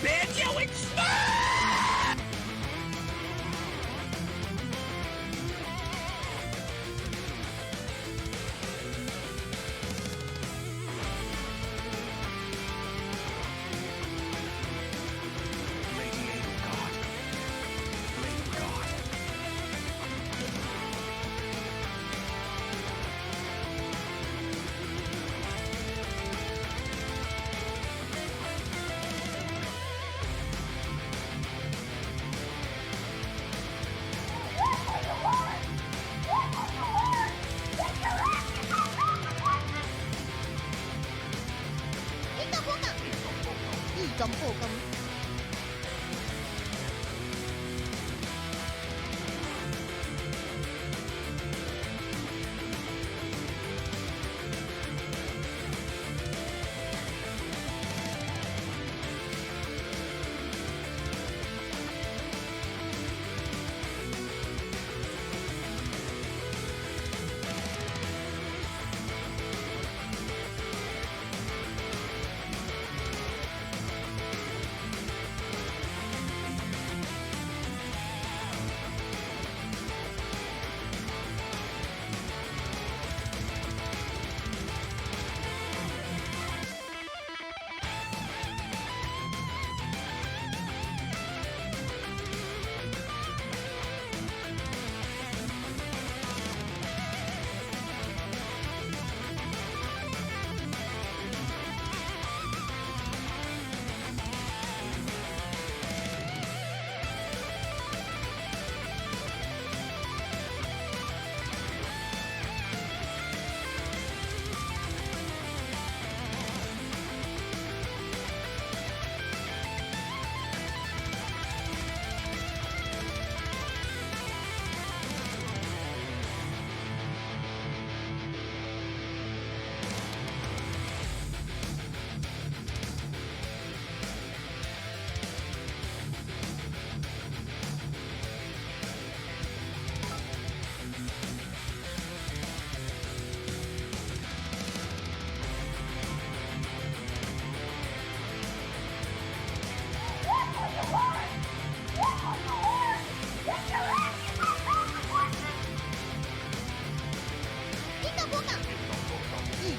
Bitch, you explode!咁破咁。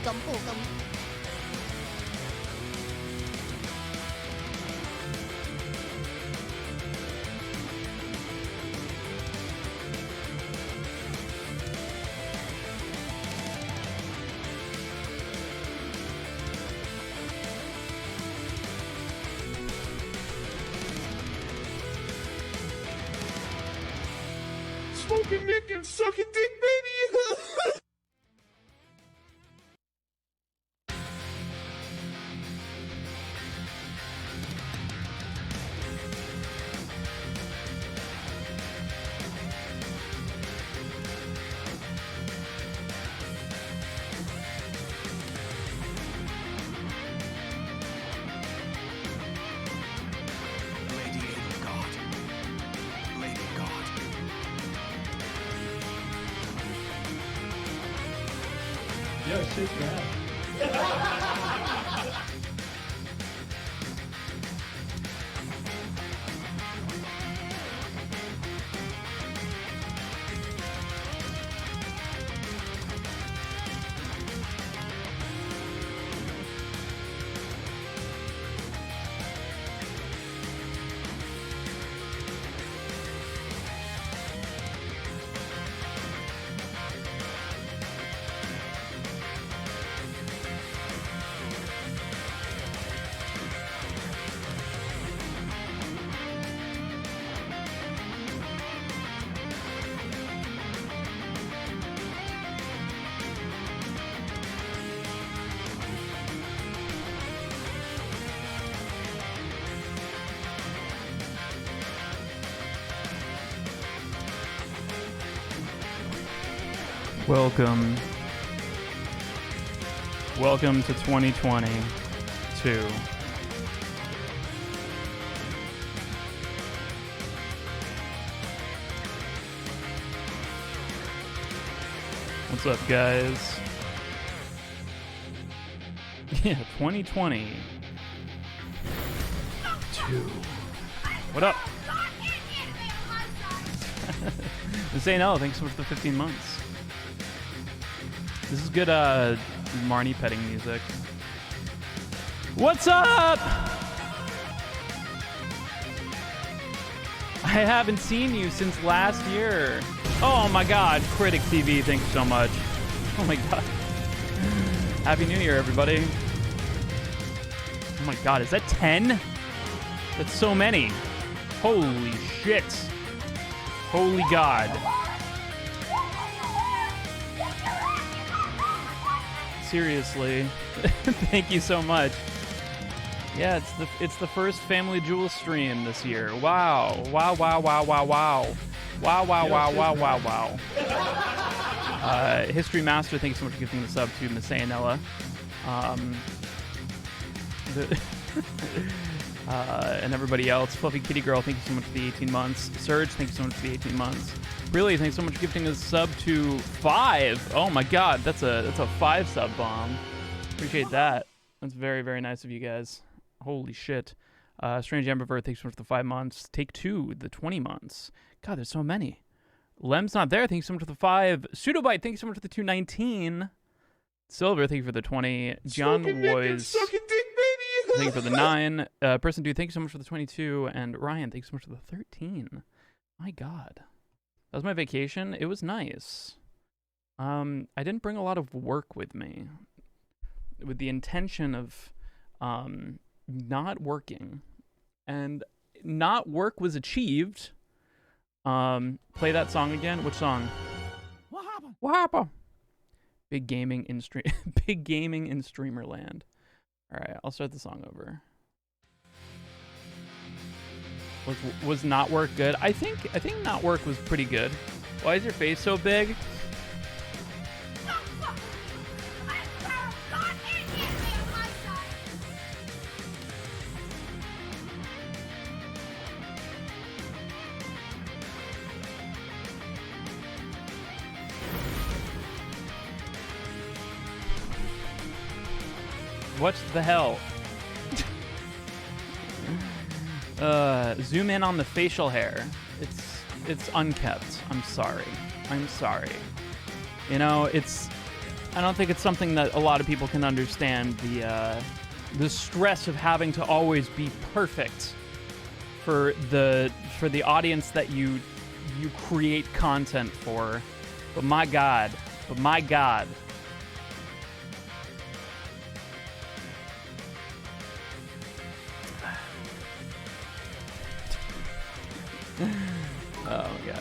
咁破咁。Smoking Nick and sucking dick, baby! Yo, shake your ass. Welcome. Welcome to 2022. What's up, guys? Yeah, 2020. What up? Say no, thanks so much for the 15 months. This is good Marnie petting music. What's up? I haven't seen you since last year. Oh my god, Critic TV, thank you so much. Oh my god. Happy New Year, everybody. Oh my god, is that 10? That's so many. Holy shit. Holy god. Seriously. Thank you so much. Yeah, it's the first Family Jewel stream this year. Wow. Wow, wow, wow, wow, wow. Wow, wow, wow, wow, wow, wow. History Master, thank you so much for gifting the sub to Miss Ayanella. And everybody else. Fluffy Kitty Girl, thank you so much for the 18 months. Surge, thank you so much for the 18 months. Really, thanks so much for gifting a sub to 5. Oh my god, that's a 5 sub bomb. Appreciate that. That's very, very nice of you guys. Holy shit. Strange Ambivert, thanks so much for the 5 months. Take 2, the 20 months. God, there's so many. Lem's not there, thanks so much for the 5. Pseudobite, thank you so much for the 219. Silver, thank you for the 20. John Woys, thank you for the 9. Person Dude, thank you so much for the 22. And Ryan, thank you so much for the 13. My god. That was my vacation. It was nice. I didn't bring a lot of work with me, with the intention of not working. And not work was achieved. Play that song again. Which song? What happened? What happened? Big gaming in Streamerland. All right, I'll start the song over. Was not work good? I think not work was pretty good. Why is your face so big? What the hell? Zoom in on the facial hair. It's unkept. I'm sorry. You know, I don't think it's something that a lot of people can understand, the stress of having to always be perfect for the audience that you create content for. But my god. Oh my god.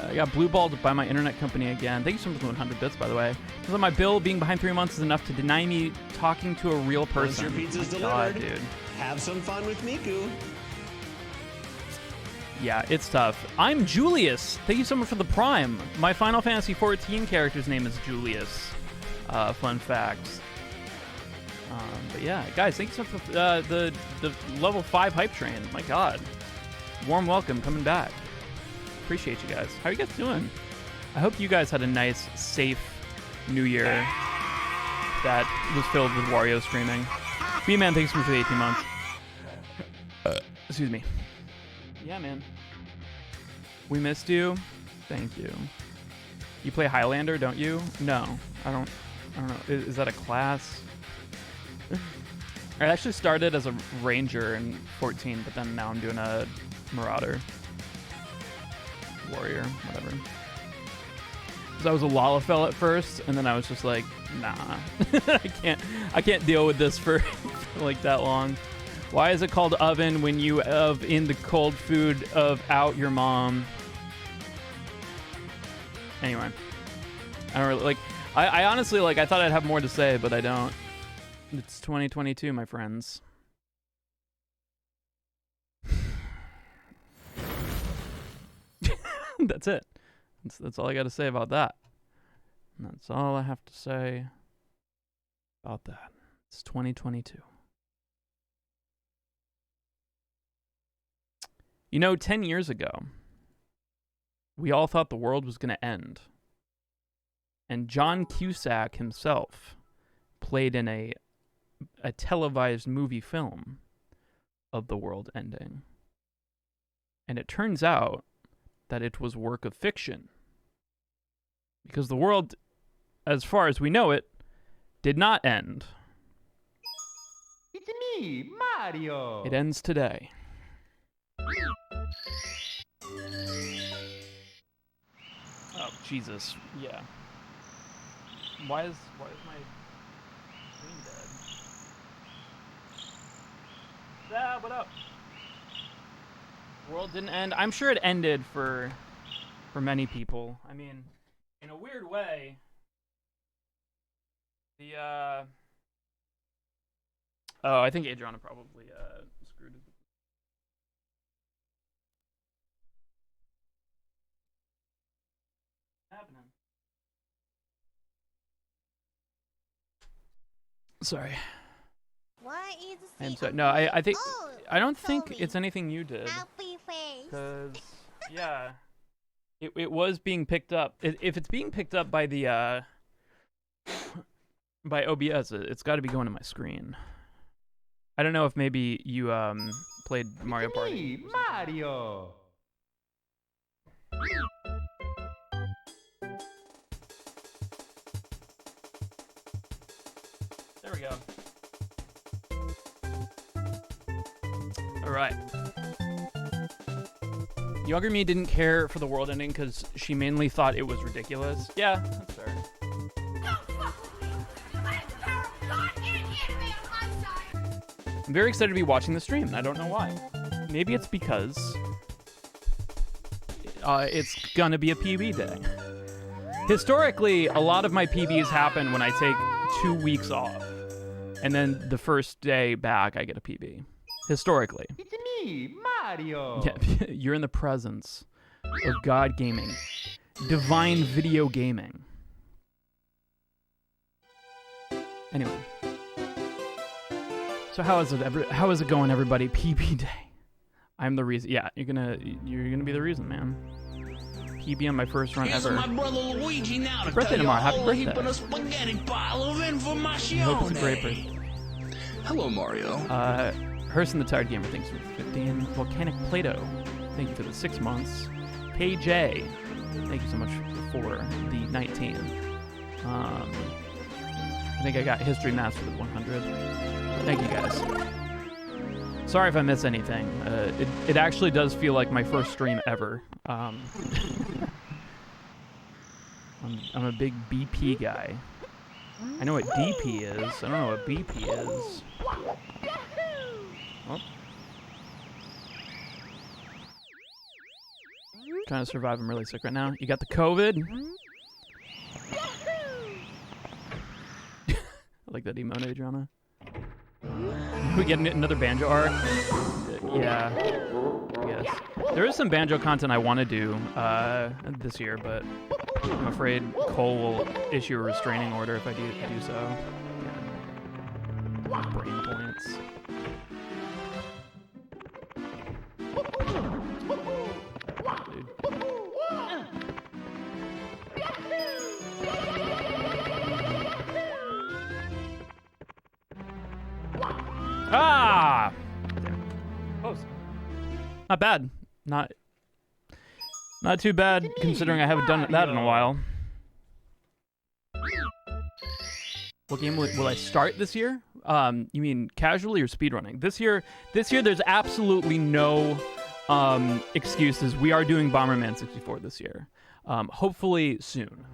I got blue balled by my internet company again. Thank you so much for 100 bits, by the way. Because on my bill, being behind 3 months is enough to deny me talking to a real person. Once your pizza's delivered, god, dude. Have some fun with Miku. Yeah, it's tough. I'm Julius. Thank you so much for the Prime. My Final Fantasy XIV character's name is Julius. Fun fact. But yeah, guys, thank you so much for the level 5 hype train. My god. Warm welcome coming back. Appreciate you guys. How are you guys doing? I hope you guys had a nice, safe New Year that was filled with Wario streaming. B-Man, thanks so much for the 18 months. Excuse me. Yeah, man. We missed you. Thank you. You play Highlander, don't you? No, I don't know. Is that a class? I actually started as a ranger in 14, but then now I'm doing a marauder. Warrior, whatever. Because I was a Lalafell at first, and then I was just like, nah. I can't deal with this for like that long. Why is it called oven when you of in the cold food of out your mom? Anyway. I don't really like I honestly like I thought I'd have more to say, but I don't. It's 2022, my friends. That's it. That's all I got to say about that. And that's all I have to say about that. It's 2022. You know, 10 years ago, we all thought the world was going to end. And John Cusack himself played in a televised movie film of the world ending. And it turns out that it was work of fiction. Because the world, as far as we know it, did not end. It's me, Mario. It ends today. Oh, Jesus. Yeah. Why is my screen dead? Ah, what up? World didn't end. I'm sure it ended for many people. I mean, in a weird way, oh, I think Adriana probably screwed it. Happening. Why is I'm it sorry. No, I think Oh, I don't think sorry. it's anything you did. Happy face. Cause yeah, it was being picked up. If it's being picked up by the by OBS, it's got to be going to my screen. I don't know if maybe you played Mario Party. Me, Mario. There we go. All right. Younger me didn't care for the world ending because she mainly thought it was ridiculous. Yeah, that's fair. I'm very excited to be watching the stream, and I don't know why. Maybe it's because it's gonna be a PB day. Historically, a lot of my PBs happen when I take 2 weeks off, and then the first day back, I get a PB. Historically. It's me, Mario. Yeah, you're in the presence of God gaming. Divine video gaming. Anyway. So how is it going, everybody? PB day. I'm the reason. Yeah, you're gonna be the reason, man. PB on my first run ever. My brother Luigi now to Birthday tell tomorrow. you Happy a whole birthday. heap of the spaghetti pile of information. Hope it's a great birthday. Hello, Mario. Herson the Tired Gamer, thanks for the 15. Volcanic Plato, thank you for the 6 months. KJ, thank you so much for the 19. I think I got History Master with 100. Thank you guys. Sorry if I miss anything. It actually does feel like my first stream ever. I'm a big BP guy. I know what DP is. I don't know what BP is. Oh. Trying to survive. I'm really sick right now. You got the COVID? I like that emote, Adriana. We get another banjo arc? Yeah. Yes. There is some banjo content I want to do this year, but I'm afraid Cole will issue a restraining order if I do so. Yeah. Brain points. Dude. Ah! Close. Not bad. Not too bad considering I haven't done that in a while. What game will I start this year? You mean casually or speedrunning? This year there's absolutely no excuses. We are doing Bomberman 64 this year. Hopefully soon.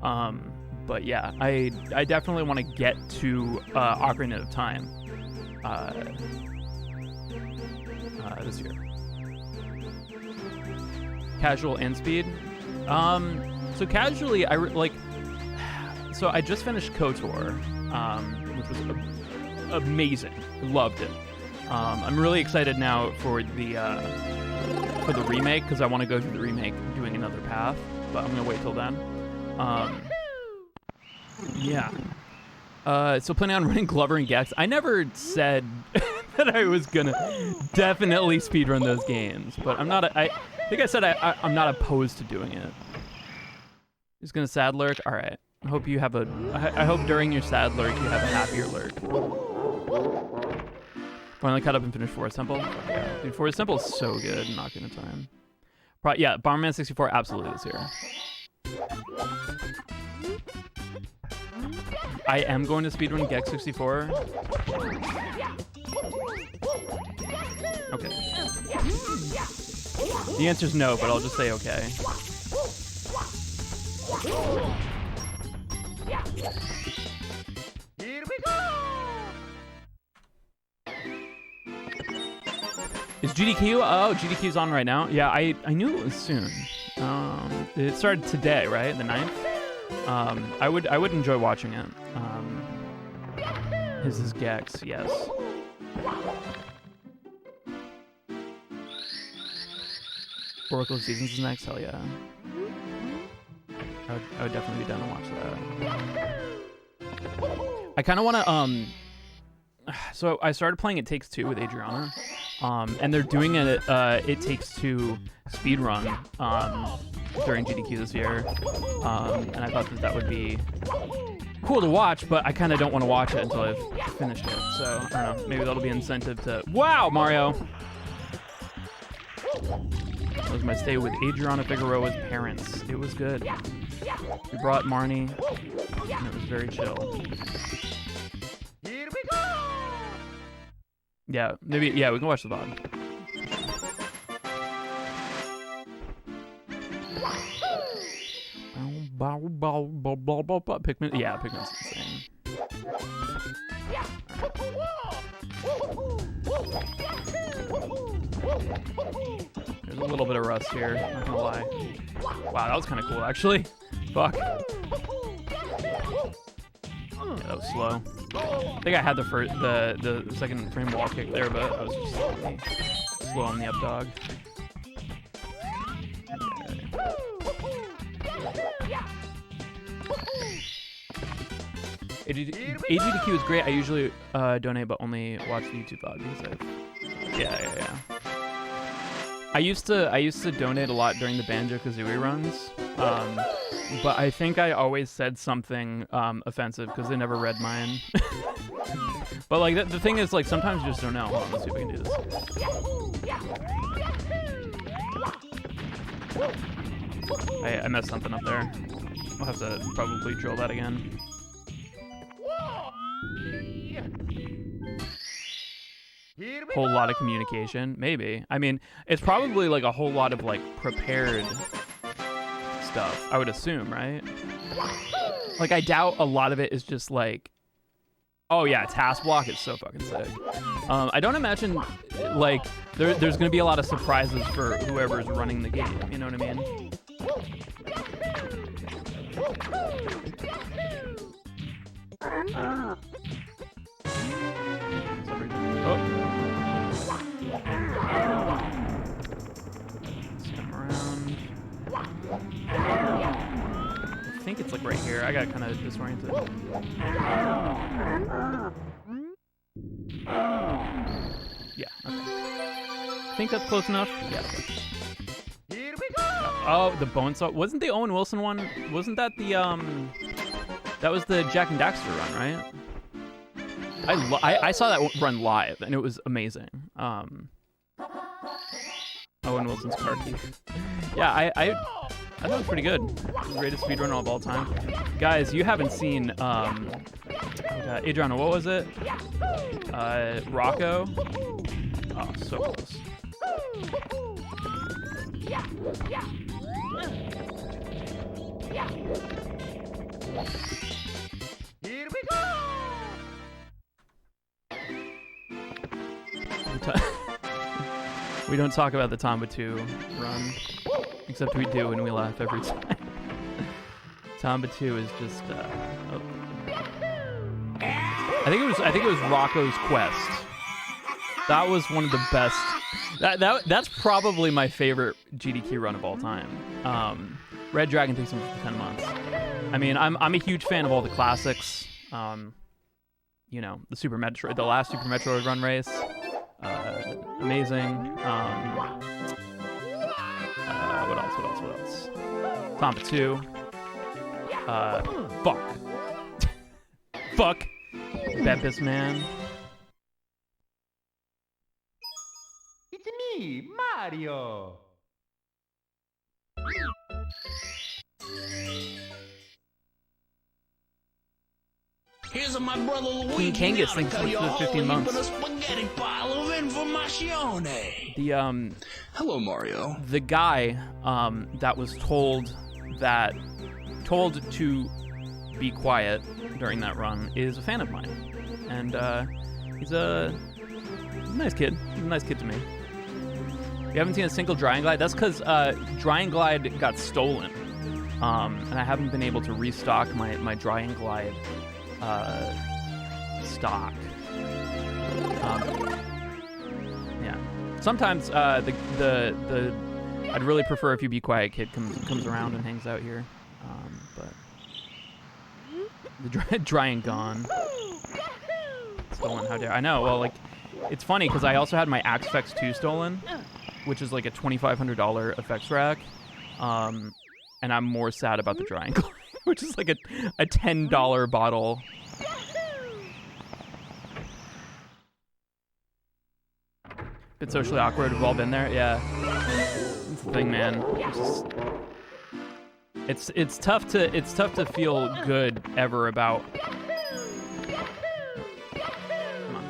But yeah, I definitely want to get to Ocarina of Time this year. Casual and speed. So casually, So I just finished KOTOR, which was amazing. Loved it. I'm really excited now for the remake because I want to go through the remake doing another path, but I'm gonna wait till then. Yeah. So planning on running Glover and Gex. I never said that I was gonna definitely speedrun those games, but I'm not. I think I said I'm not opposed to doing it. Who's gonna sad lurk? All right. I hope you have I hope during your sad lurk you have a happier lurk. Finally caught up and finished Forest Temple. Yeah, dude, Forest Temple is so good. Not gonna time. Yeah, Bomberman 64 absolutely is here. I am going to speedrun Gex 64. Okay. The answer's no, but I'll just say okay. Here we go. Is GDQ? Oh, GDQ's on right now. Yeah, I knew it was soon. It started today, right? The 9th. I would enjoy watching it. His is Gex, yes. Oracle of Seasons is next. Hell yeah. I would definitely be down to watch that. I kind of want to so I started playing It Takes Two with Adriana, and they're doing It Takes Two speedrun during GDQ this year, and I thought that would be cool to watch, but I kind of don't want to watch it until I've finished it. So I don't know, maybe that'll be incentive to. Wow, Mario! That was my stay with Adriana Figueroa's parents. It was good. We brought Marnie, and it was very chill. Here we go. Yeah, maybe. Yeah, we can watch the VOD. Pikmin. Yeah, Pikmin's insane. There's a little bit of rust here, not gonna lie. Wow, that was kind of cool, actually. Fuck. Yeah, that was slow. I think I had the second frame wall kick there, but I was just really slow on the up dog. AGDQ is great. I usually donate, but only watch the YouTube VOD because yeah. I used to donate a lot during the Banjo-Kazooie runs, but I think I always said something offensive because they never read mine. But like the thing is, like sometimes you just don't know. Hold on, let's see if we can do this. I messed something up there. I'll have to probably drill that again. Whole lot of communication, maybe. I mean, it's probably like a whole lot of like prepared stuff, I would assume, right? Like I doubt a lot of it is just like, oh yeah, task block is so fucking sick. I don't imagine like there's gonna be a lot of surprises for whoever's running the game, you know what I mean? Skim around. I think it's like right here. I got kind of disoriented. Yeah, okay. I think that's close enough. Yeah, okay. Here we go. Oh, the Bonesaw. Wasn't the Owen Wilson one? Wasn't that the that was the Jack and Daxter run, right? I saw that run live and it was amazing. Owen Wilson's car key. Yeah, I thought it was pretty good. Greatest speedrun of all time. Guys, you haven't seen Adriana, what was it? Rocco. Oh, so close. Here we go. We don't talk about the Tomba 2 run, except we do and we laugh every time. Tomba 2 is just I think it was Rocco's Quest. That was one of the best. That's probably my favorite GDQ run of all time. Red Dragon takes him for 10 months. I mean, I'm a huge fan of all the classics. You know, the last Super Metroid run race, amazing. What else? Tomba 2. Fuck. Beppis Man. It's me, Mario. Here's my brother Luigi. King Kangas, now to thanks tell you for the all 15 you months. but a spaghetti pile of information. The Hello, Mario. the guy that was told to be quiet during that run is a fan of mine, and he's a nice kid. He's a nice kid to me. You haven't seen a single Drying Glide? That's because Drying Glide got stolen, and I haven't been able to restock my Drying Glide stock. Yeah. Sometimes the I'd really prefer if you Be Quiet kid comes around and hangs out here, but the Drying gone. Stolen, how dare I know. Well, like, it's funny because I also had my Axe Effects 2 stolen, which is like a $2,500 effects rack, and I'm more sad about the Drying Glide, which is like a $10 bottle. Bit socially awkward. We've all been there. Yeah, it's the thing, man. It's tough to feel good ever about. Come on.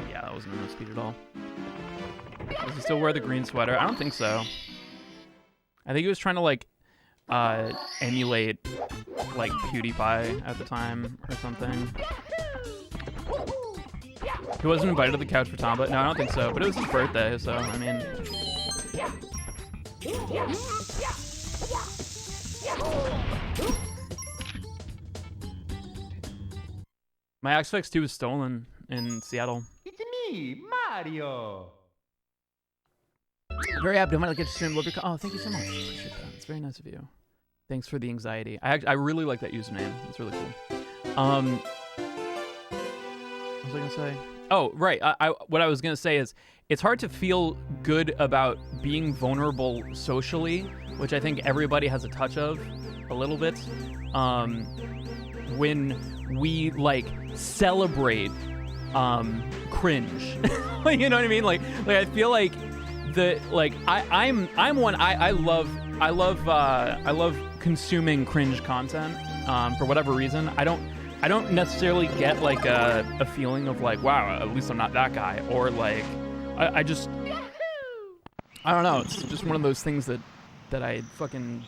Yeah, that wasn't enough speed at all. Does he still wear the green sweater? I don't think so. I think he was trying to like emulate like PewDiePie at the time or something. He wasn't invited to the couch for Tomba. No, I don't think so. But it was his birthday, so I mean. My Axe Effects 2 was stolen in Seattle. It's me, Mario. Very happy. I might get to stream. Oh, thank you so much. Appreciate that. It's very nice of you. Thanks for the anxiety. I really like that username. It's really cool. What was I gonna say? Oh, right. What I was gonna say is it's hard to feel good about being vulnerable socially, which I think everybody has a touch of, a little bit. When we like celebrate cringe, you know what I mean? Like I feel like I'm one. I love consuming cringe content for whatever reason. I don't necessarily get like a feeling of like, wow, at least I'm not that guy, or like I don't know. It's just one of those things that I fucking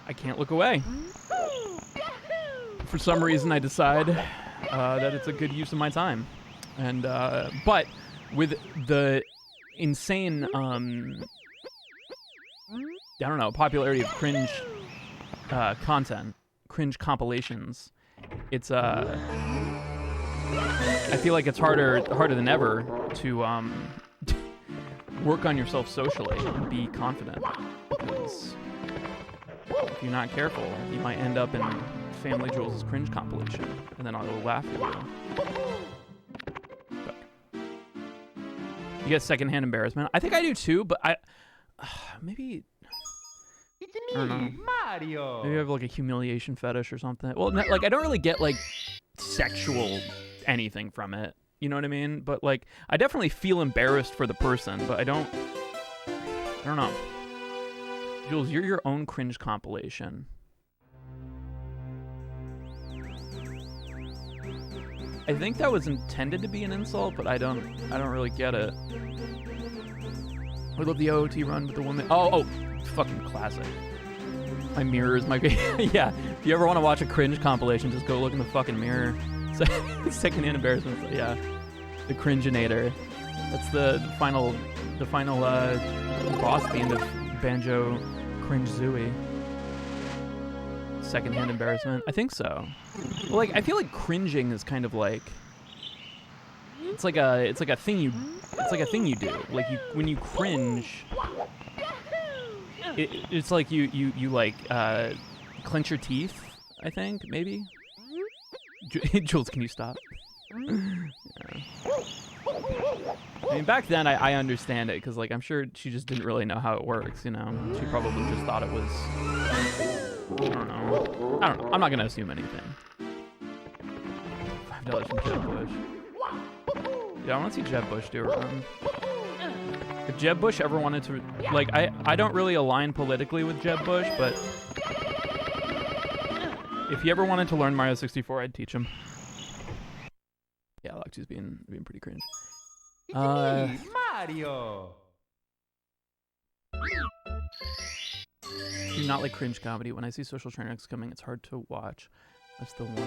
I can't look away. For some reason, I decide that it's a good use of my time, and but with the insane I don't know, popularity of cringe content, cringe compilations, it's I feel like it's harder than ever to work on yourself socially and be confident, because if you're not careful, you might end up in Family Jewels' cringe compilation, and then I'll laugh at you. But you get secondhand embarrassment. I think I do too, but maybe. It's I don't know. me, Mario. Maybe I have like a humiliation fetish or something. Well, like I don't really get like sexual anything from it. You know what I mean? But like I definitely feel embarrassed for the person, but I don't know. Jules, you're your own cringe compilation. I think that was intended to be an insult, but I don't really get it. I love the OOT run with the woman. Oh, fucking classic. My mirror is my yeah. If you ever want to watch a cringe compilation, just go look in the fucking mirror. Secondhand embarrassment. Yeah, the Cringeinator. That's the final boss at the end of Banjo Cringe Zooey. Secondhand embarrassment. I think so. Well, like I feel like cringing is kind of like it's like a thing you do. Like when you cringe, it's like you like clench your teeth. I think maybe. Jules, can you stop? Yeah. I mean, back then I understand it because like I'm sure she just didn't really know how it works. You know, she probably just thought it was. I don't know. I'm not gonna assume anything. $5 from Jeb Bush. Yeah, I want to see Jeb Bush do a run. If Jeb Bush ever wanted to, like, I don't really align politically with Jeb Bush, but if he ever wanted to learn Mario 64, I'd teach him. Yeah, Luxy's being pretty cringe. It's me, Mario. Do not like cringe comedy. When I see Social Train Wrecks coming, it's hard to watch. That's the one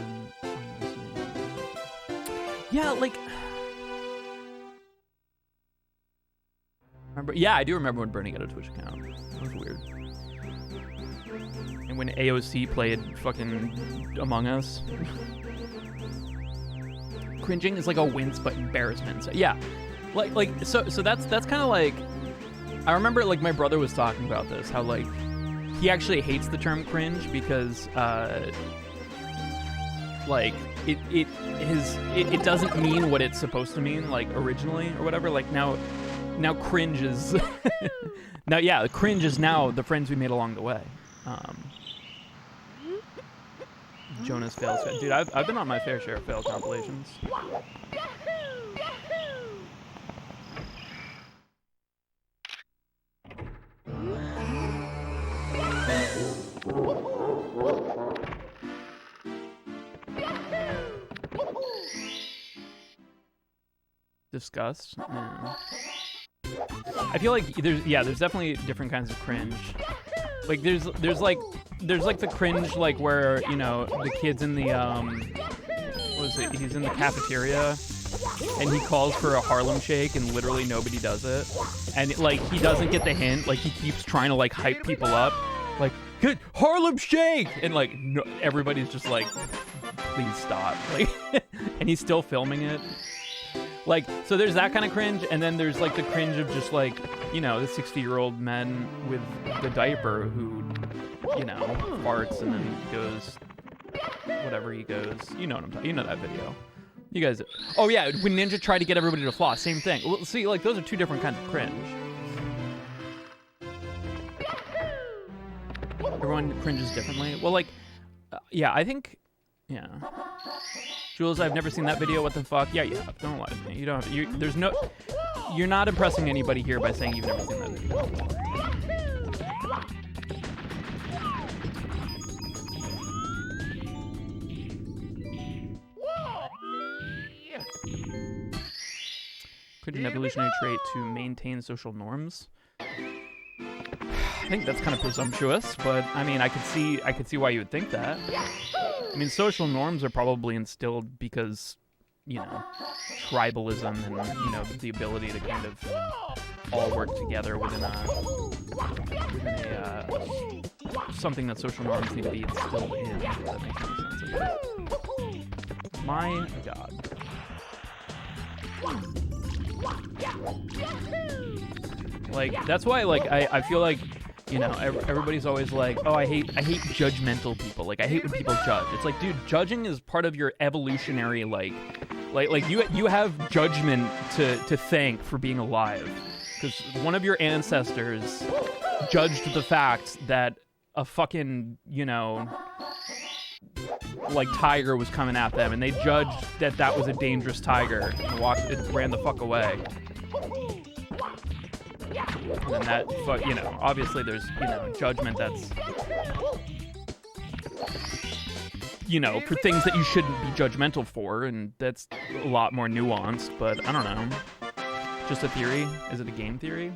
I'm listening to. Yeah, like. Yeah, I do remember when Bernie got a Twitch account. That was weird. And when AOC played fucking Among Us. Cringing is like a wince but embarrassment. So yeah, so that's kind of like. I remember like my brother was talking about this, how like he actually hates the term cringe because like it doesn't mean what it's supposed to mean like originally or whatever. Like now cringe is cringe is now the friends we made along the way. Jonas fails. Dude, I've been on my fair share of fail compilations. Disgust. Yeah. I feel like there's definitely different kinds of cringe. Like there's like the cringe like where, you know, the kid's in the what is it? He's in the cafeteria and he calls for a Harlem Shake and literally nobody does it. And like he doesn't get the hint, like he keeps trying to like hype people up. Like, "Good Harlem Shake!" And like no, everybody's just like, "Please stop." Like and he's still filming it. Like, so there's that kind of cringe, and then there's like the cringe of just like, you know, the 60-year-old men with the diaper who, you know, farts and then goes, whatever he goes. You know what I'm talking. You know that video. You guys. Oh yeah, when Ninja tried to get everybody to floss, same thing. Well, see, like those are two different kinds of cringe. Everyone cringes differently. Well, like, yeah, I think, yeah. Jules, I've never seen that video. What the fuck? Yeah, you have. Don't lie to me. You don't have. There's no. You're not impressing anybody here by saying you've never seen that video. Could an evolutionary trait to maintain social norms? I think that's kind of presumptuous, but I mean, I could see why you would think that. I mean, social norms are probably instilled because, you know, tribalism and, you know, the ability to kind of all work together within something that social norms need to be instilled in. If that makes any sense, I guess. My God. Like, that's why, like, I feel like, you know, everybody's always like, oh, I hate judgmental people. Like, I hate when people judge. It's like, dude, judging is part of your evolutionary, like you have judgment to thank for being alive. Because one of your ancestors judged the fact that a fucking, you know, like, tiger was coming at them, and they judged that that was a dangerous tiger and ran the fuck away. And then that, you know, obviously there's, you know, judgment that's, you know, for things that you shouldn't be judgmental for, and that's a lot more nuanced, but I don't know. Just a theory? Is it a game theory?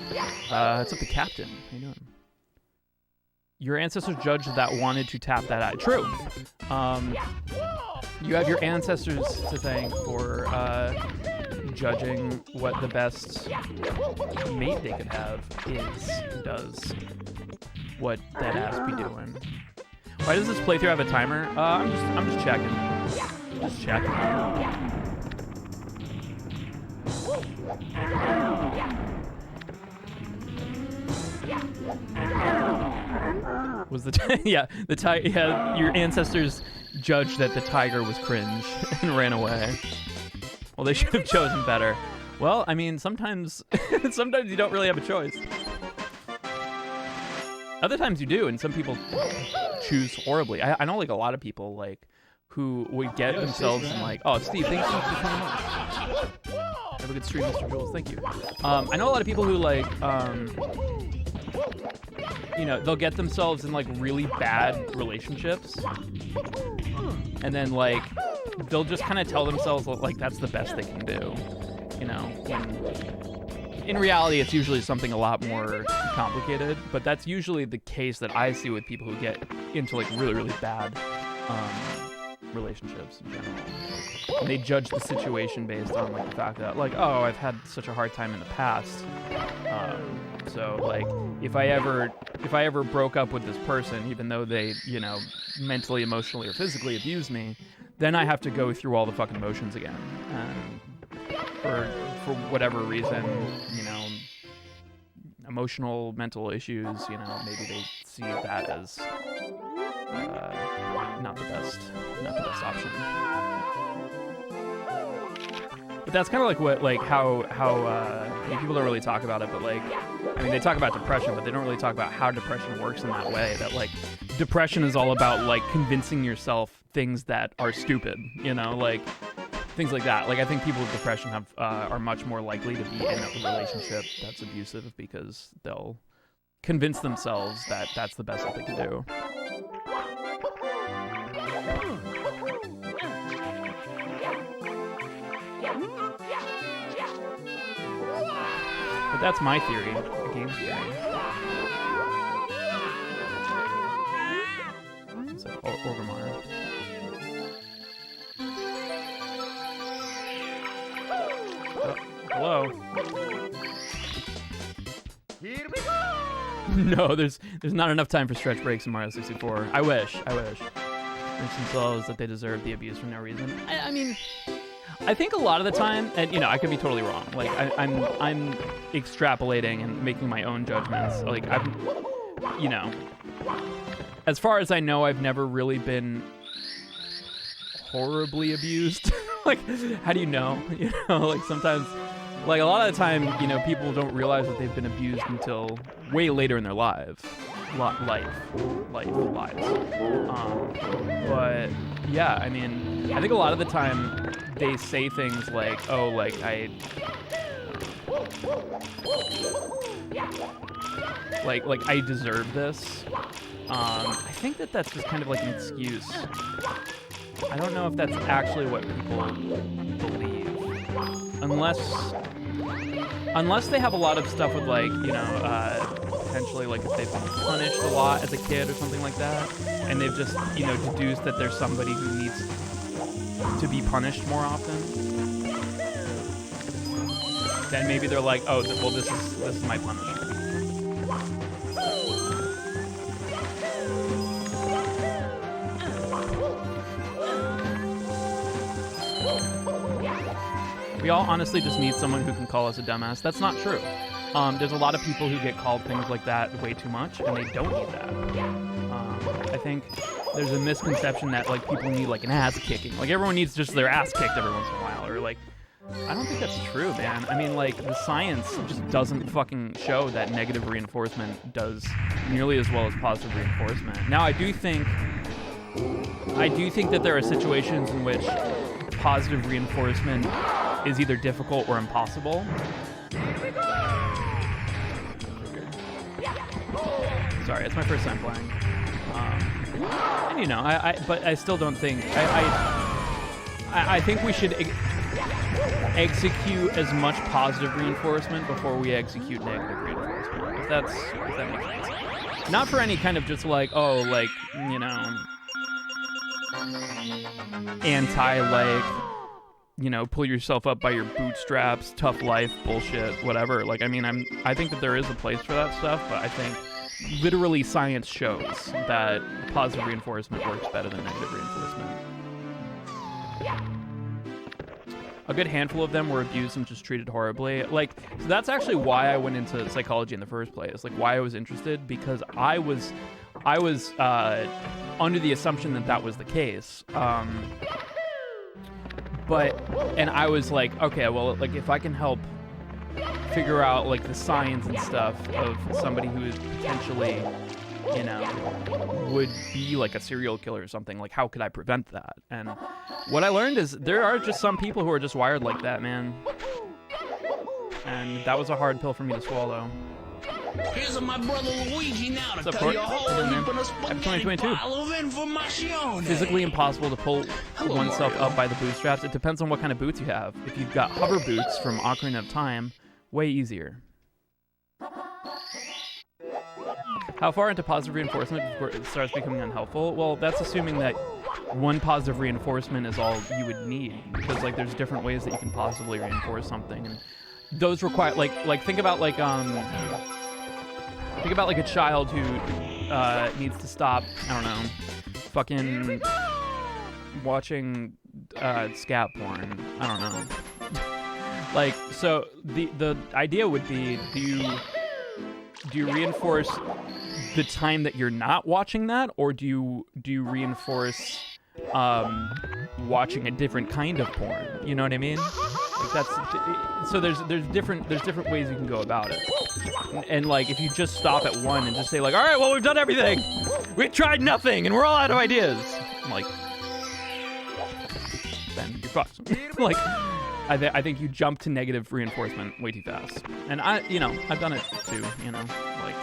It's up to Captain. How you doing? Your ancestors judged that wanted to tap that eye. True. You have your ancestors to thank for judging what the best mate they could have does what that ass be doing. Why does this playthrough have a timer? I'm just checking. Just checking. Was the yeah the tiger? Yeah, your ancestors judged that the tiger was cringe and ran away. Well, they should have chosen better. Well, I mean, sometimes sometimes you don't really have a choice. Other times you do, and some people choose horribly. I know like a lot of people like who would get themselves in like, oh, Steve, thanks so much for coming on. Have a good stream, Mr. Jules. Thank you. I know a lot of people who like, you know, they'll get themselves in like really bad relationships, and then like they'll just kind of tell themselves like that's the best they can do, you know. In reality, it's usually something a lot more complicated, but that's usually the case that I see with people who get into like really, really bad relationships in general. And they judge the situation based on like the fact that like, oh, I've had such a hard time in the past. So like, if I ever broke up with this person, even though they, you know, mentally, emotionally, or physically abused me, then I have to go through all the fucking motions again. And for whatever reason, you know, emotional, mental issues, you know, maybe they see that as not the best option. But that's kind of like what, like how I mean, people don't really talk about it, but like, I mean, they talk about depression, but they don't really talk about how depression works in that way. That like, depression is all about like convincing yourself things that are stupid, you know, like things like that. Like, I think people with depression have are much more likely to be in a relationship that's abusive because they'll convince themselves that that's the best that they can do. But that's my theory, the game theory. It's like Orgrimmar. Oh, hello. Here we go! No, there's not enough time for stretch breaks in Mario 64. I wish. Convince themselves that they deserve the abuse for no reason. I mean, I think a lot of the time, and you know, I could be totally wrong. Like I'm extrapolating and making my own judgments. Like you know, as far as I know, I've never really been horribly abused. Like, how do you know? You know, like sometimes, like a lot of the time, you know, people don't realize that they've been abused until way later in their lives. Lives. But yeah, I mean, I think a lot of the time they say things like, "Oh, like I deserve this." I think that that's just kind of like an excuse. I don't know if that's actually what people believe, unless they have a lot of stuff with like, you know, potentially like if they've been punished a lot as a kid or something like that, and they've just, you know, deduced that there's somebody who needs to be punished more often. Then maybe they're like, oh, well, this is my punishment. We all honestly just need someone who can call us a dumbass. That's not true. There's a lot of people who get called things like that way too much, and they don't need that. I think there's a misconception that like people need like an ass kicking. Like everyone needs just their ass kicked every once in a while, or like, I don't think that's true, man. I mean, like the science just doesn't fucking show that negative reinforcement does nearly as well as positive reinforcement. Now, I do think that there are situations in which positive reinforcement is either difficult or impossible. Sorry, it's my first time playing. And you know, but I still don't think I think we should execute as much positive reinforcement before we execute negative reinforcement. If that makes sense. Not for any kind of just like, oh, like, you know, anti, like, you know, pull yourself up by your bootstraps, tough life bullshit, whatever. Like, I mean, I think that there is a place for that stuff, but I think literally science shows that positive reinforcement works better than negative reinforcement. a good handful of them were abused and just treated horribly. Like, so that's actually why I went into psychology in the first place. Like, why I was interested, because I was under the assumption that that was the case. And I was like, okay, well, like if I can help figure out like the signs and stuff of somebody who is potentially, you know, would be like a serial killer or something, like how could I prevent that? And what I learned is there are just some people who are just wired like that, man. And that was a hard pill for me to swallow. Here's my brother Luigi now to What's up, tell you a Court? whole heap of the Happy spaghetti 2022. bottle of information. Physically impossible to pull Hello, oneself Mario. up by the bootstraps. It depends on what kind of boots you have. If you've got hover boots from Ocarina of Time, way easier. How far into positive reinforcement before it starts becoming unhelpful? Well, that's assuming that one positive reinforcement is all you would need, because like there's different ways that you can positively reinforce something, and those require like think about like a child who needs to stop, I don't know, fucking watching scat porn. I don't know. Like, so the idea would be, do you reinforce the time that you're not watching that, or do you reinforce watching a different kind of porn? You know what I mean? Like that's so there's different ways you can go about it. And like if you just stop at one and just say like, all right, well, we've done everything, we tried nothing, and we're all out of ideas, I'm like, then you're fucked. Like, I think you jump to negative reinforcement way too fast. And I've done it too, you know, like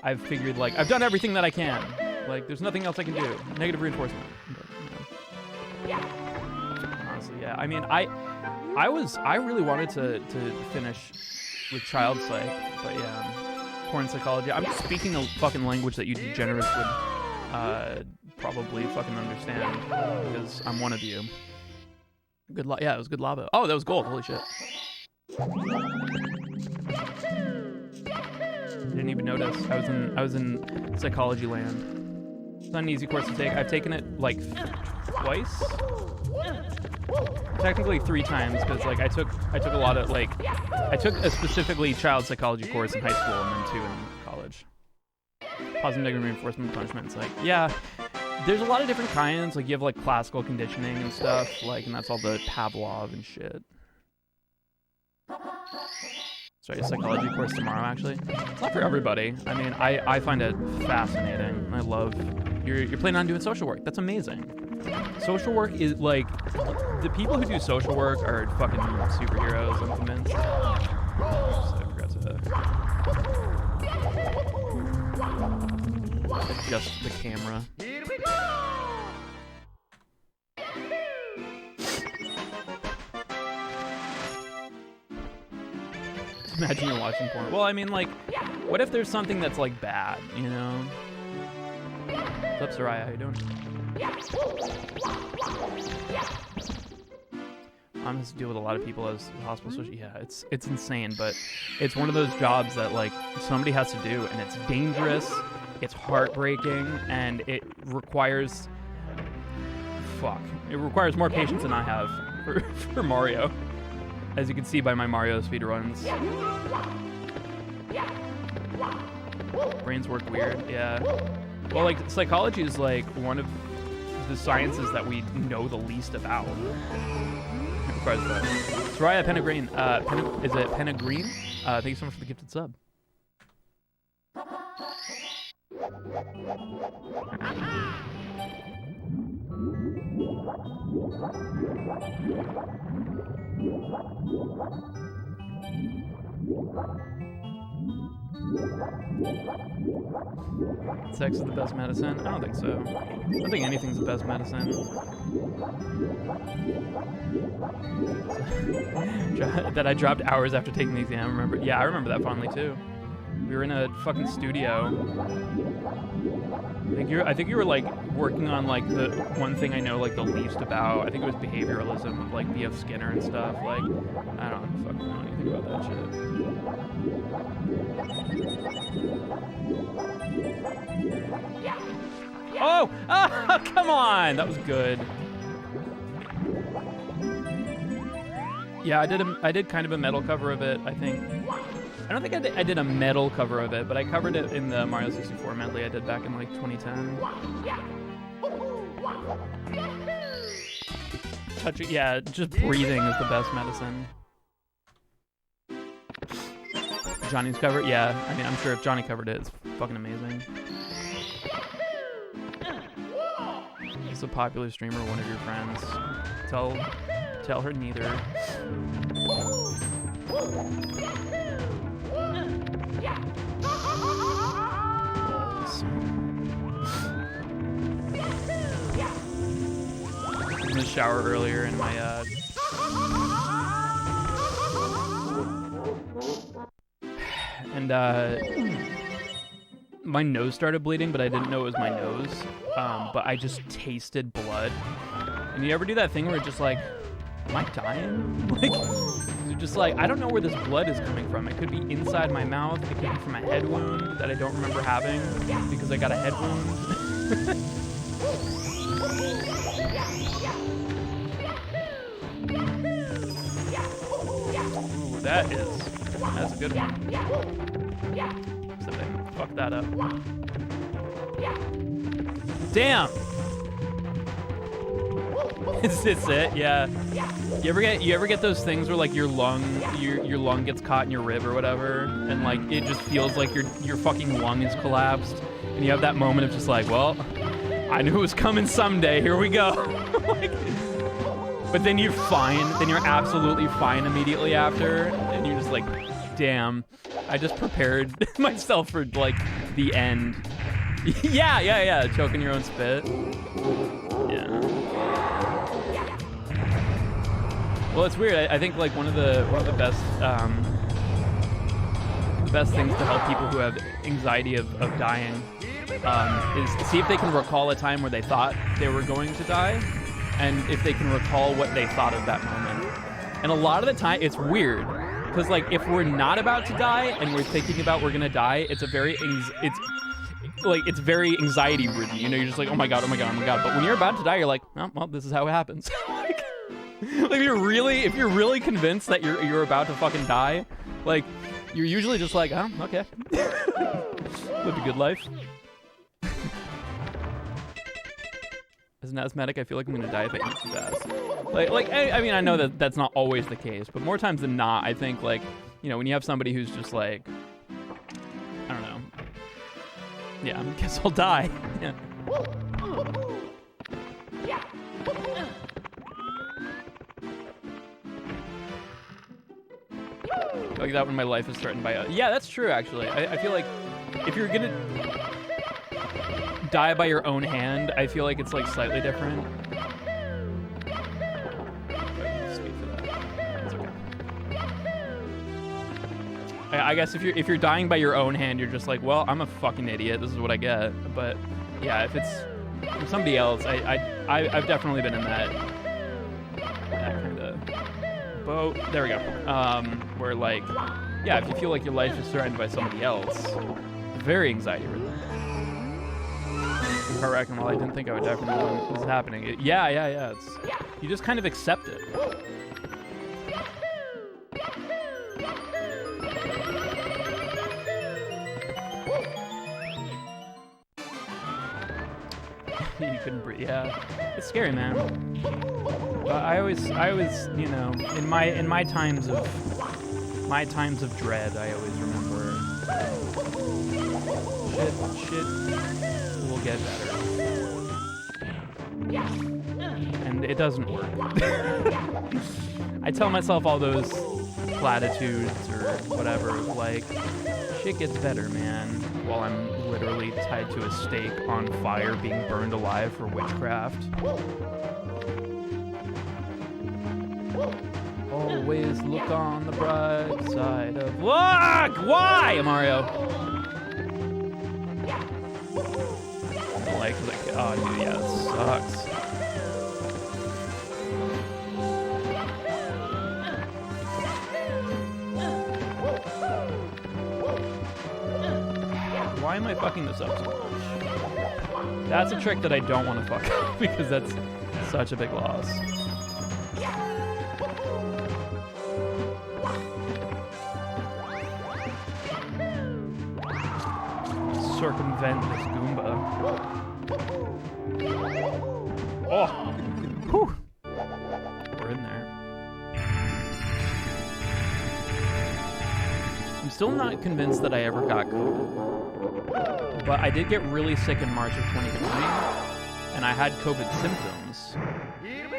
I've figured like I've done everything that I can. Like there's nothing else I can do. Negative reinforcement. But, you know. Honestly, yeah. I mean, I really wanted to finish with child psych, but yeah, porn psychology. I'm speaking a fucking language that you degenerates would probably fucking understand, because I'm one of you. Good yeah, it was good lava. Oh, that was gold. Holy shit. Didn't even notice. I was in psychology land. It's not an easy course to take. I've taken it like twice. Technically 3 times, because like I took a lot of like I took a specifically child psychology course in high school and then 2 in college. Positive negative reinforcement punishment. It's like, yeah, there's a lot of different kinds. Like you have like classical conditioning and stuff, like, and that's all the Pavlov and shit. Sorry, a psychology course tomorrow actually. It's not for everybody. I mean, I find it fascinating. I love you're planning on doing social work. That's amazing. Social work is like, the people who do social work are fucking superheroes, I'm convinced. I forgot to adjust the camera. Here we go! Imagine you're watching porn. Well, I mean, like, what if there's something that's like bad, you know? What's up, Soraya? How you doing? I'm just deal with a lot of people as hospital social. Yeah, it's insane, but it's one of those jobs that like somebody has to do, and it's dangerous, it's heartbreaking, and it requires more patience than I have for Mario, as you can see by my Mario speedruns. Brains work weird, yeah. Well, like psychology is like one of the sciences that we know the least about. Soraya Penegreen, is it Penegreen? Thank you so much for the gifted sub. Sex is the best medicine? I don't think so. I don't think anything's the best medicine. That I dropped hours after taking the exam, remember? Yeah, I remember that fondly too. We were in a fucking studio. I think you were like working on like the one thing I know like the least about. I think it was behavioralism, like B.F. Skinner and stuff. Like, I don't fucking know anything about that shit. Oh! Oh, come on! That was good. Yeah, I did kind of a metal cover of it, I think. I don't think I did a metal cover of it, but I covered it in the Mario 64 medley I did back in like 2010. Touching, yeah, just breathing is the best medicine. Johnny's cover, yeah. I mean, I'm sure if Johnny covered it, it's fucking amazing. It's a popular streamer, one of your friends. Tell her neither. I was in the shower earlier and my my nose started bleeding, but I didn't know it was my nose. But I just tasted blood. And you ever do that thing where it's just like, am I dying? Like, you're just like, I don't know where this blood is coming from. It could be inside my mouth. It could be from a head wound that I don't remember having because I got a head wound. Ooh, that's a good one. Except I fucked that up. Damn! Is this it? Yeah. You ever get those things where like your lung gets caught in your rib or whatever, and like it just feels like your fucking lung is collapsed, and you have that moment of just like, well, I knew it was coming someday. Here we go. Like, but then you're fine. Then you're absolutely fine immediately after, and you're just like, damn, I just prepared myself for like the end. yeah. Choking your own spit. Yeah. Well, it's weird. I think like one of the best things to help people who have anxiety of dying is see if they can recall a time where they thought they were going to die, and if they can recall what they thought of that moment. And a lot of the time, it's weird because like if we're not about to die and we're thinking about we're gonna die, it's very anxiety ridden. You know, you're just like, oh my god. But when you're about to die, you're like, oh, well, this is how it happens. Like if you're really convinced that you're about to fucking die, like you're usually just like, oh, okay. Lived a good life. As an asthmatic, I feel like I'm gonna die if I eat too fast. I mean, I know that that's not always the case, but more times than not, I think like, you know, when you have somebody who's just like, I don't know. Yeah, I guess I'll die. Yeah. Like that when my life is threatened by a... Yeah, that's true, actually. I feel like if you're gonna die by your own hand, I feel like it's like slightly different. Speak for that. That's okay. I guess if you're dying by your own hand, you're just like, well, I'm a fucking idiot. This is what I get. But yeah, if it's from somebody else, I've definitely been in that kind of boat. There we go. Where like, yeah, if you feel like your life is threatened by somebody else, very anxiety-ridden. I reckon, well, I didn't think I would die from the one that was happening. Yeah. You just kind of accept it. You couldn't breathe. Yeah, it's scary, man. But I always, you know, in my times of dread, I always remember shit will get better, and it doesn't work. I tell myself all those platitudes or whatever, like shit gets better, man, while I'm literally tied to a stake on fire being burned alive for witchcraft. Always look on the bright side of luck! Why, Mario? Like, oh dude, yeah, it sucks. Why am I fucking this up so much? That's a trick that I don't want to fuck up because that's such a big loss. circumvent this Goomba. Oh! Whew! We're in there. I'm still not convinced that I ever got COVID. But I did get really sick in March of 2020, and I had COVID symptoms.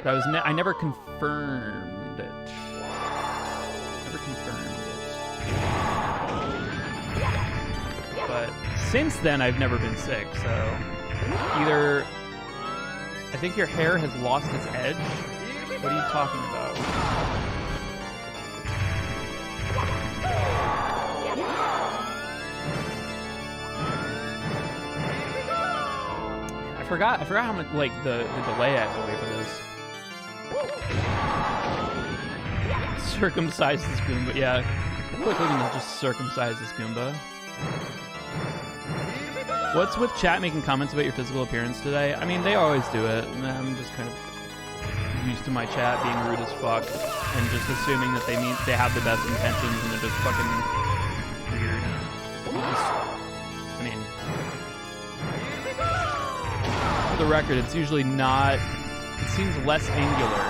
But I never confirmed it. Never confirmed it. But since then, I've never been sick, so either I think your hair has lost its edge. What are you talking about? I forgot how much, like, the delay I have to wait for this. Circumcise this Goomba. Yeah, quickly gonna just circumcise this Goomba. What's with chat making comments about your physical appearance today? I mean, they always do it, and I'm just kind of used to my chat being rude as fuck and just assuming that they have the best intentions and they're just fucking weird. I mean, for the record, it's usually not. It seems less angular.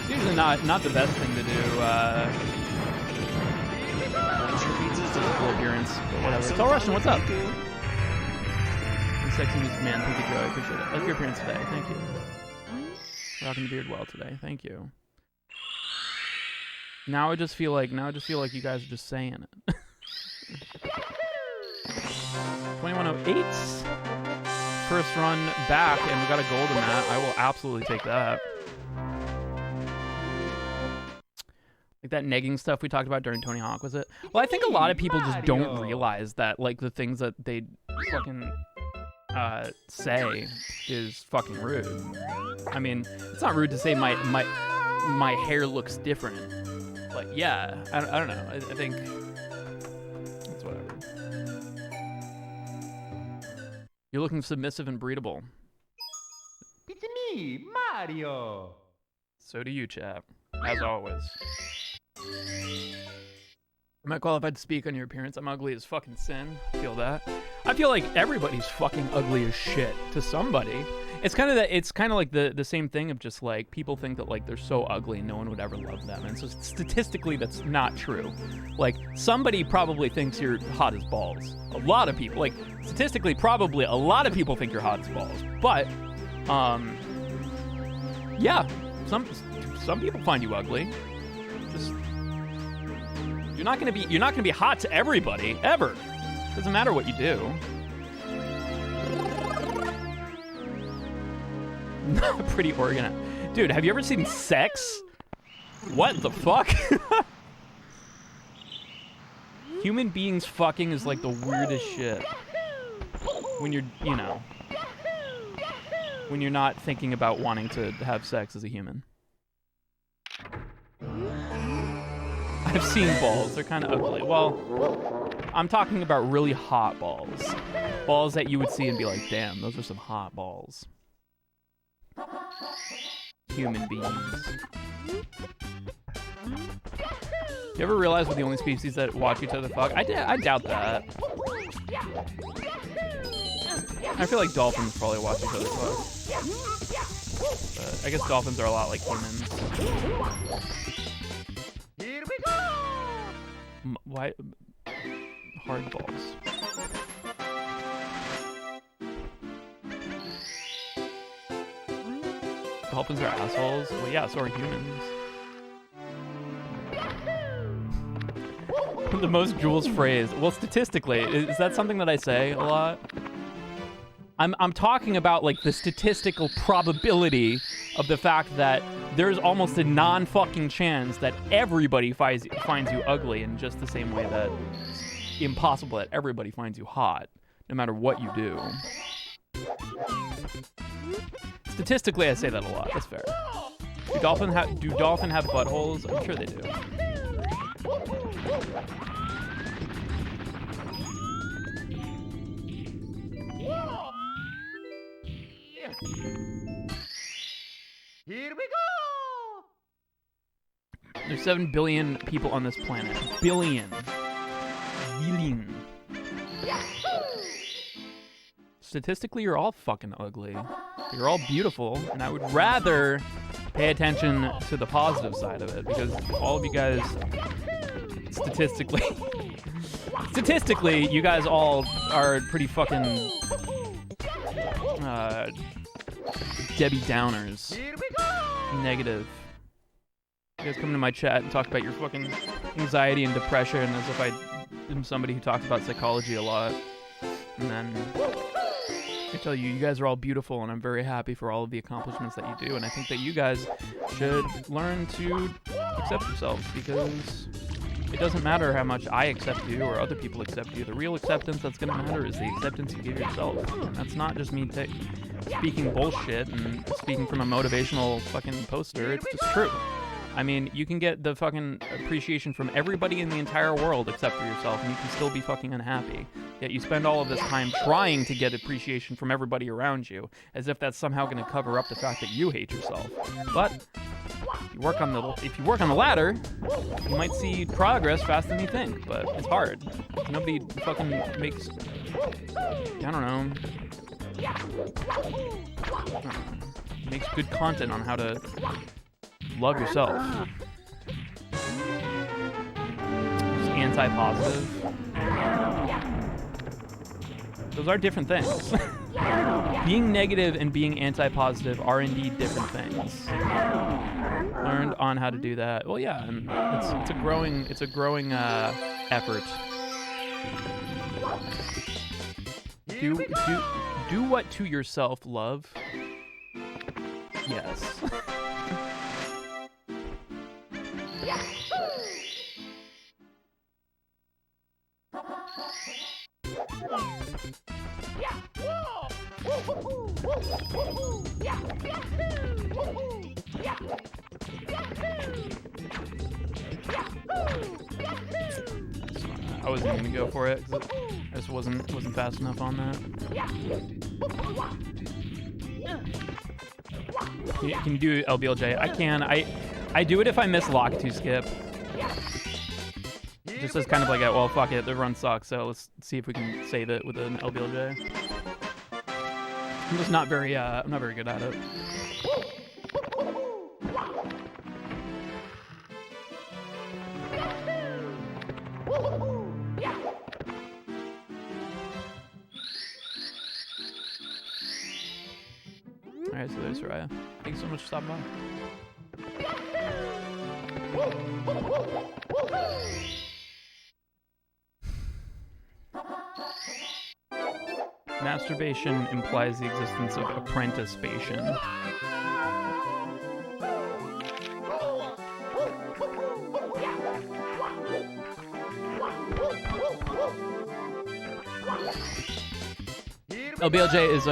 It's usually not the best thing to do. Physical appearance, but whatever. Tell Russian, what's up? You sexy music man, thank you, Joe. I appreciate it. I like your appearance today. Thank you. Rocking the beard well today. Thank you. Now I just feel like you guys are just saying it. 2108. First run back, and we got a gold in that. I will absolutely take that. Like that negging stuff we talked about during Tony Hawk, was it? Well, I think a lot of people just don't realize that, like, the things that they fucking say is fucking rude. I mean, it's not rude to say my hair looks different. Like, yeah, I don't know. I think it's whatever. You're looking submissive and breedable. It's me, Mario. So do you, chap. As always. Am I qualified to speak on your appearance? I'm ugly as fucking sin. Feel that? I feel like everybody's fucking ugly as shit to somebody. It's kind of like the same thing of just like people think that like they're so ugly and no one would ever love them, and so statistically that's not true. Like somebody probably thinks you're hot as balls. A lot of people, like statistically, probably a lot of people think you're hot as balls. But yeah, some people find you ugly. Just you're not gonna be hot to everybody ever. Doesn't matter what you do. Not pretty organized. Dude, have you ever seen sex? What the fuck? Human beings fucking is like the weirdest shit. When you're, you know, when you're not thinking about wanting to have sex as a human. I've seen balls. They're kind of ugly. Well, I'm talking about really hot balls. Balls that you would see and be like, damn, those are some hot balls. Human beings. You ever realize we're the only species that watch each other fuck? I doubt that. I feel like dolphins probably watch each other fuck. But I guess dolphins are a lot like humans. Here we go. Why? Hard balls. Dolphins are assholes? Well, yeah, so are humans. The most Jules phrase. Well, statistically, is that something that I say a lot? I'm talking about like the statistical probability of the fact that there's almost a non-fucking chance that everybody finds you ugly in just the same way that it's impossible that everybody finds you hot, no matter what you do. Statistically, I say that a lot. That's fair. Do dolphins have buttholes? I'm sure they do. Here we go. There's 7 billion people on this planet. Billion. Statistically, you're all fucking ugly. You're all beautiful, and I would rather pay attention to the positive side of it, because all of you guys, statistically, you guys all are pretty fucking Debbie Downers. Negative. You guys come into my chat and talk about your fucking anxiety and depression as if I am somebody who talks about psychology a lot. And then I tell you, you guys are all beautiful, and I'm very happy for all of the accomplishments that you do. And I think that you guys should learn to accept yourselves, because it doesn't matter how much I accept you or other people accept you. The real acceptance that's going to matter is the acceptance you give yourself. And that's not just me speaking bullshit and speaking from a motivational fucking poster. It's just true. I mean, you can get the fucking appreciation from everybody in the entire world except for yourself, and you can still be fucking unhappy. Yet you spend all of this time trying to get appreciation from everybody around you, as if that's somehow going to cover up the fact that you hate yourself. But if you work on the ladder, you might see progress faster than you think. But it's hard. Nobody fucking makes, makes good content on how to love yourself. Just anti-positive. Those are different things. Being negative and being anti-positive are indeed different things. Learned on how to do that. Well, yeah, and it's a growing effort. Do what to yourself, love. Yes. I wasn't gonna go for it, 'cause I just wasn't fast enough on that. Can you do LBLJ? I can. I do it if I miss lock to skip. Just as kind of like well, fuck it, the run sucks, so let's see if we can save it with an LBLJ. I'm just not very good at it. Alright, so there's Raya. Thanks so much for stopping by. Masturbation implies the existence of apprentice-bation. LBLJ is,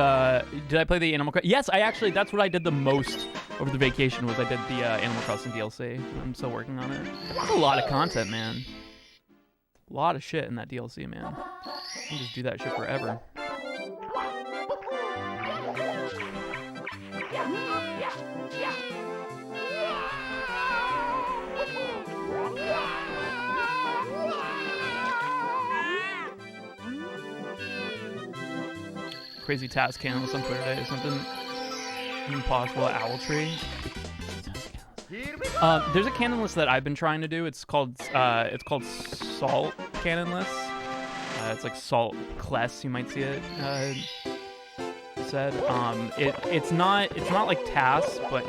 did I play the Animal Crossing? Yes, that's what I did the most over the vacation, was I did the Animal Crossing DLC. I'm still working on it. That's a lot of content, man. A lot of shit in that DLC, man. I can just do that shit forever. Crazy task canvas on Twitter today or something. Impossible Owltree. There's a canon list that I've been trying to do. It's called Salt Canon List. It's like Salt Kless, you might see it said. It's not like tasks, but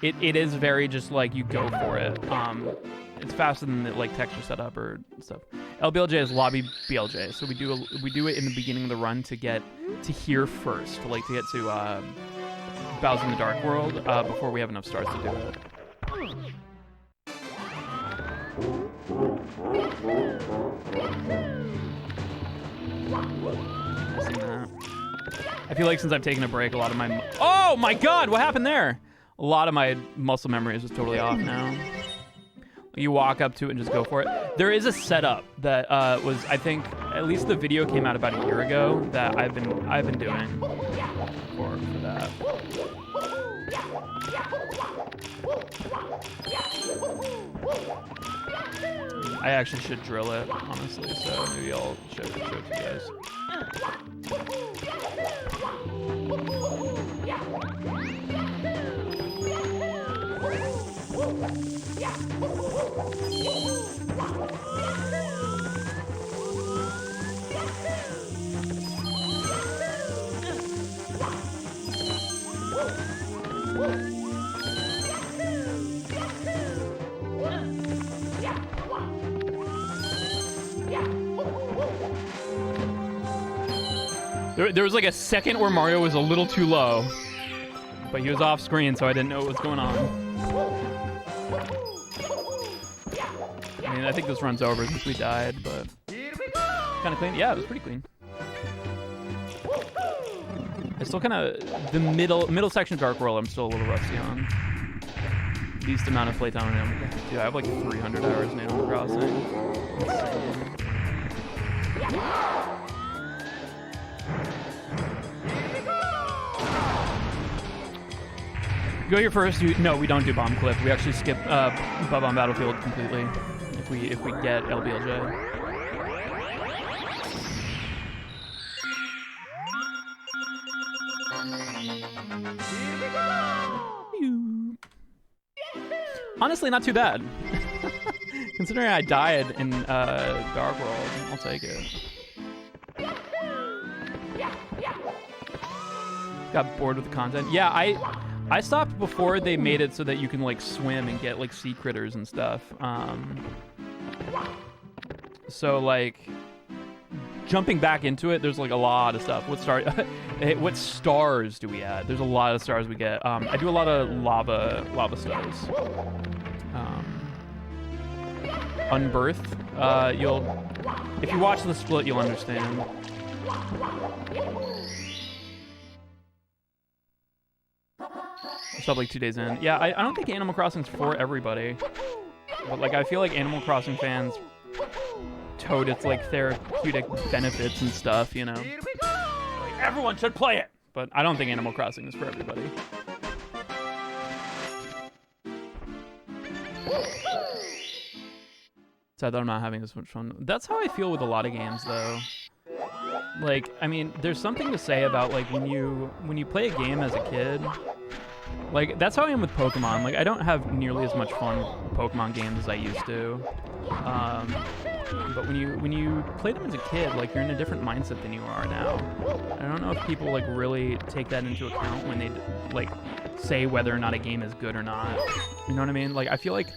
it is very just like you go for it. It's faster than the, like texture setup or stuff. LBLJ is lobby BLJ, so we do it in the beginning of the run to get to here first, to get to Bowser in the Dark World before we have enough stars to do it. I feel like since I've taken a break, a lot of my oh my god, what happened there? A lot of my muscle memory is just totally off now. You walk up to it and just go for it. There is a setup that was, I think, at least the video came out about a year ago that I've been doing for that. I actually should drill it, honestly, so maybe I'll show it to you guys. There was like a second where Mario was a little too low, but he was off screen, so I didn't know what was going on. I mean, I think this run's over since we died, but kind of clean. Yeah, it was pretty clean. I still kind of the middle section of Dark World. I'm still a little rusty on. Least amount of playtime in Animal Crossing. Dude, I have like 300 hours in Animal Crossing. Insane. Go here first. No, we don't do Bomb Cliff. We actually skip Bob-omb Battlefield completely if we get LBLJ. Honestly, not too bad. Considering I died in Dark World, I'll take it. Got bored with the content. Yeah, I stopped before they made it so that you can like swim and get like sea critters and stuff. So like jumping back into it, there's like a lot of stuff. What stars do we add? There's a lot of stars we get. I do a lot of lava stars. Unbirth. If you watch the split, you'll understand. Stop like 2 days in. Yeah, I don't think Animal Crossing's for everybody. But like I feel like Animal Crossing fans toad its like therapeutic benefits and stuff, you know. Like everyone should play it. But I don't think Animal Crossing is for everybody. Sad that I'm not having this much fun. That's how I feel with a lot of games though. Like, I mean, there's something to say about like when you play a game as a kid. Like, that's how I am with Pokemon. Like, I don't have nearly as much fun with Pokemon games as I used to. But when you play them as a kid, like, you're in a different mindset than you are now. I don't know if people, like, really take that into account when they, like, say whether or not a game is good or not. You know what I mean? Like, I feel like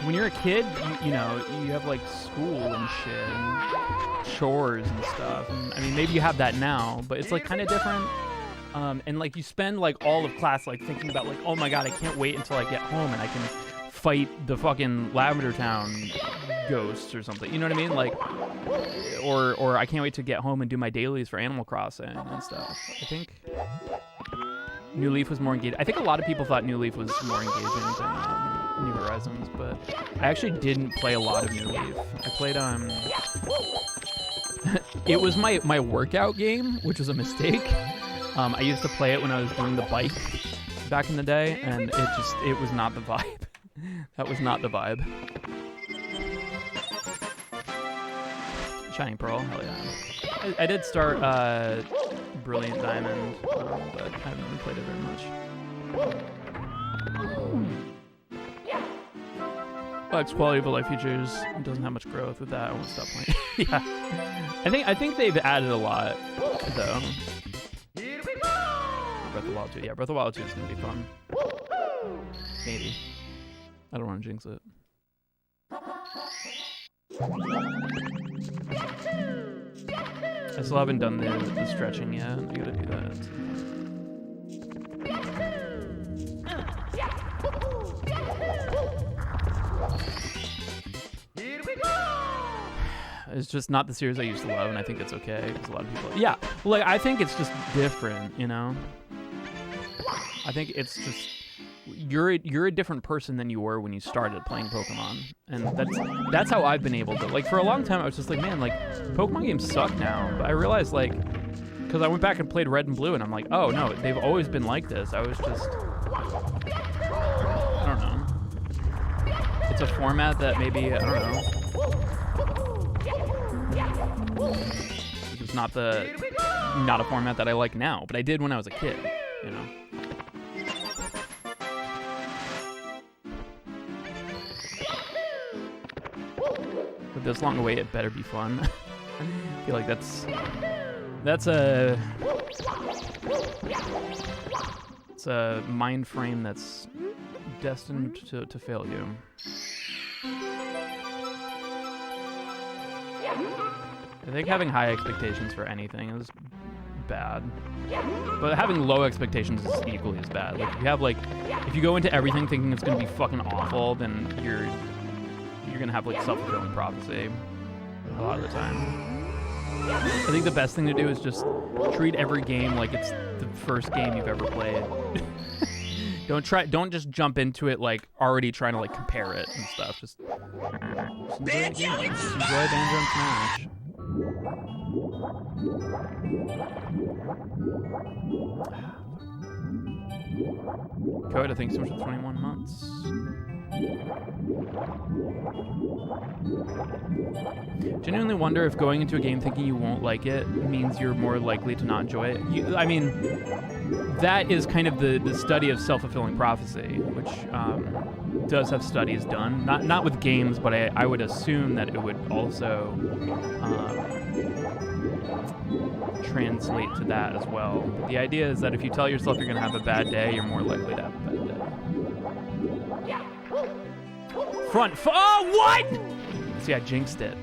when you're a kid, you know, you have, like, school and shit and chores and stuff. And, I mean, maybe you have that now, but it's, like, kind of different. And like you spend like all of class like thinking about like, oh my god, I can't wait until I get home and I can fight the fucking Lavender Town ghosts or something. You know what I mean? Like, or I can't wait to get home and do my dailies for Animal Crossing and stuff. I think New Leaf was more engaging. I think a lot of people thought New Leaf was more engaging than New Horizons, but I actually didn't play a lot of New Leaf. I played it was my workout game, which was a mistake. I used to play it when I was doing the bike back in the day, and it was not the vibe. That was not the vibe. Shining Pearl, hell yeah. I did start Brilliant Diamond, but I haven't really played it very much. Lacks quality of life features. It doesn't have much growth with that. I won't stop playing. Yeah, I think they've added a lot though. Breath of the Wild 2. Yeah, Breath of the Wild 2 is going to be fun. Maybe. I don't want to jinx it. I still haven't done the stretching yet. I gotta do that. Here we go! It's just not the series I used to love, and I think it's okay because a lot of people. Yeah, well, like I think it's just different, you know. I think it's just you're a different person than you were when you started playing Pokemon, and that's how I've been able to. Like for a long time, I was just like, man, like Pokemon games suck now. But I realized like because I went back and played Red and Blue, and I'm like, oh no, they've always been like this. I was just, I don't know. It's a format that maybe, I don't know. It's not a format that I like now, but I did when I was a kid, you know. With this long away, it better be fun. I feel like that's it's a mind frame that's destined to fail you. I think having high expectations for anything is bad, but having low expectations is equally as bad. Like if you go into everything thinking it's gonna be fucking awful, then you're gonna have like self-fulfilling prophecy a lot of the time. I think the best thing to do is just treat every game like it's the first game you've ever played. Don't just jump into it like already trying to like compare it and stuff. Just enjoy the game. Just enjoy Banjo and Smash. Coda, thanks so much for 21 months. Genuinely wonder if going into a game thinking you won't like it means you're more likely to not enjoy it. I mean, that is kind of the study of self-fulfilling prophecy, which does have studies done. Not with games, but I would assume that it would also translate to that as well. The idea is that if you tell yourself you're going to have a bad day, you're more likely to have a bad day. Oh, what? See, I jinxed it.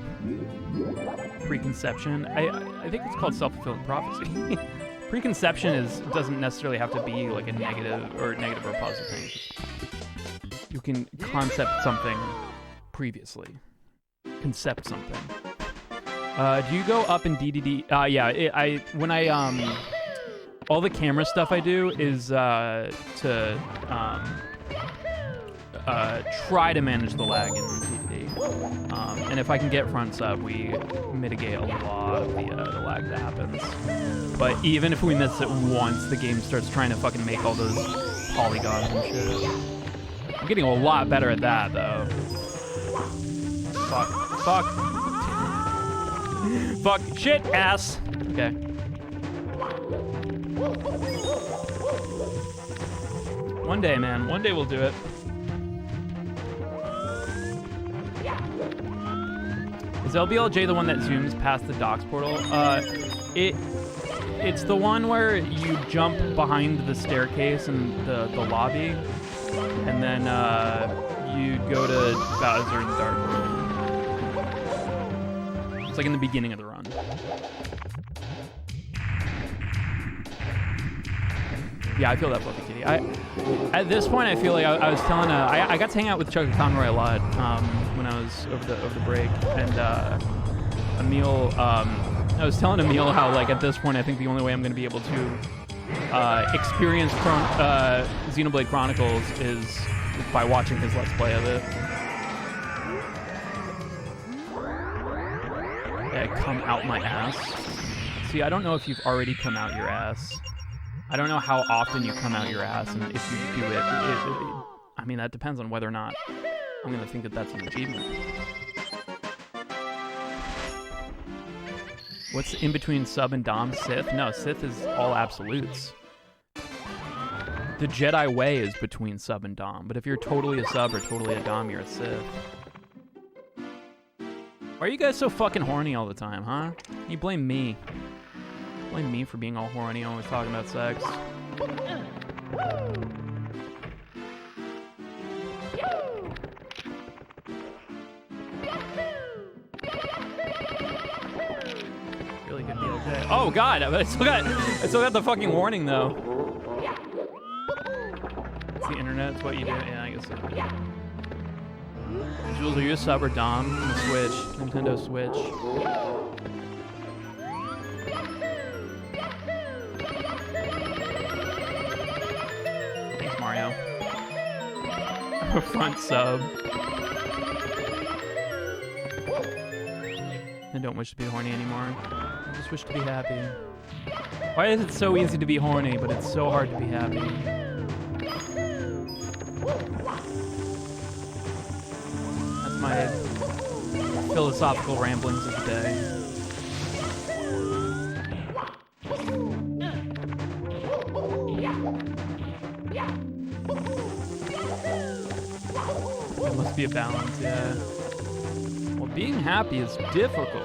Preconception. I think it's called self-fulfilling prophecy. Preconception doesn't necessarily have to be like a negative or positive thing. You can concept something previously. Concept something. Do you go up in DDD? Yeah. When I all the camera stuff I do is to try to manage the lag in DDD. And if I can get front sub, we mitigate a lot of the lag that happens. But even if we miss it once, the game starts trying to fucking make all those polygons and shit. I'm getting a lot better at that, though. Fuck, shit, ass. Okay. One day, man. One day we'll do it. Is LBLJ the one that zooms past the docks portal? It's the one where you jump behind the staircase in the lobby, and then you go to Bowser in the Dark World. It's like in the beginning of the run. Yeah, I feel that Fluffy Kitty. At this point, I feel like I was telling I got to hang out with Chuck Conroy a lot when I was over the break, and Emil. I was telling Emil how like at this point I think the only way I'm going to be able to experience Xenoblade Chronicles is by watching his Let's Play of it. Yeah, come out my ass. See, I don't know if you've already come out your ass. I don't know how often you come out your ass, and if you do it, I mean, that depends on whether or not I'm going to think that that's an achievement. What's in between sub and dom? Sith? No, Sith is all absolutes. The Jedi way is between sub and dom, but if you're totally a sub or totally a dom, you're a Sith. Why are you guys so fucking horny all the time, huh? You blame me. Blame me for being all horny, always talking about sex. Really good deal. Oh god, I still got the fucking warning though. It's the internet, it's what you do. Yeah, I guess so. Jules, are you a sub or dom on the Switch? Nintendo Switch. Mario. Front sub. I don't wish to be horny anymore. I just wish to be happy. Why is it so easy to be horny, but it's so hard to be happy? That's my philosophical ramblings of the day. There must be a balance, yeah. Well, being happy is difficult.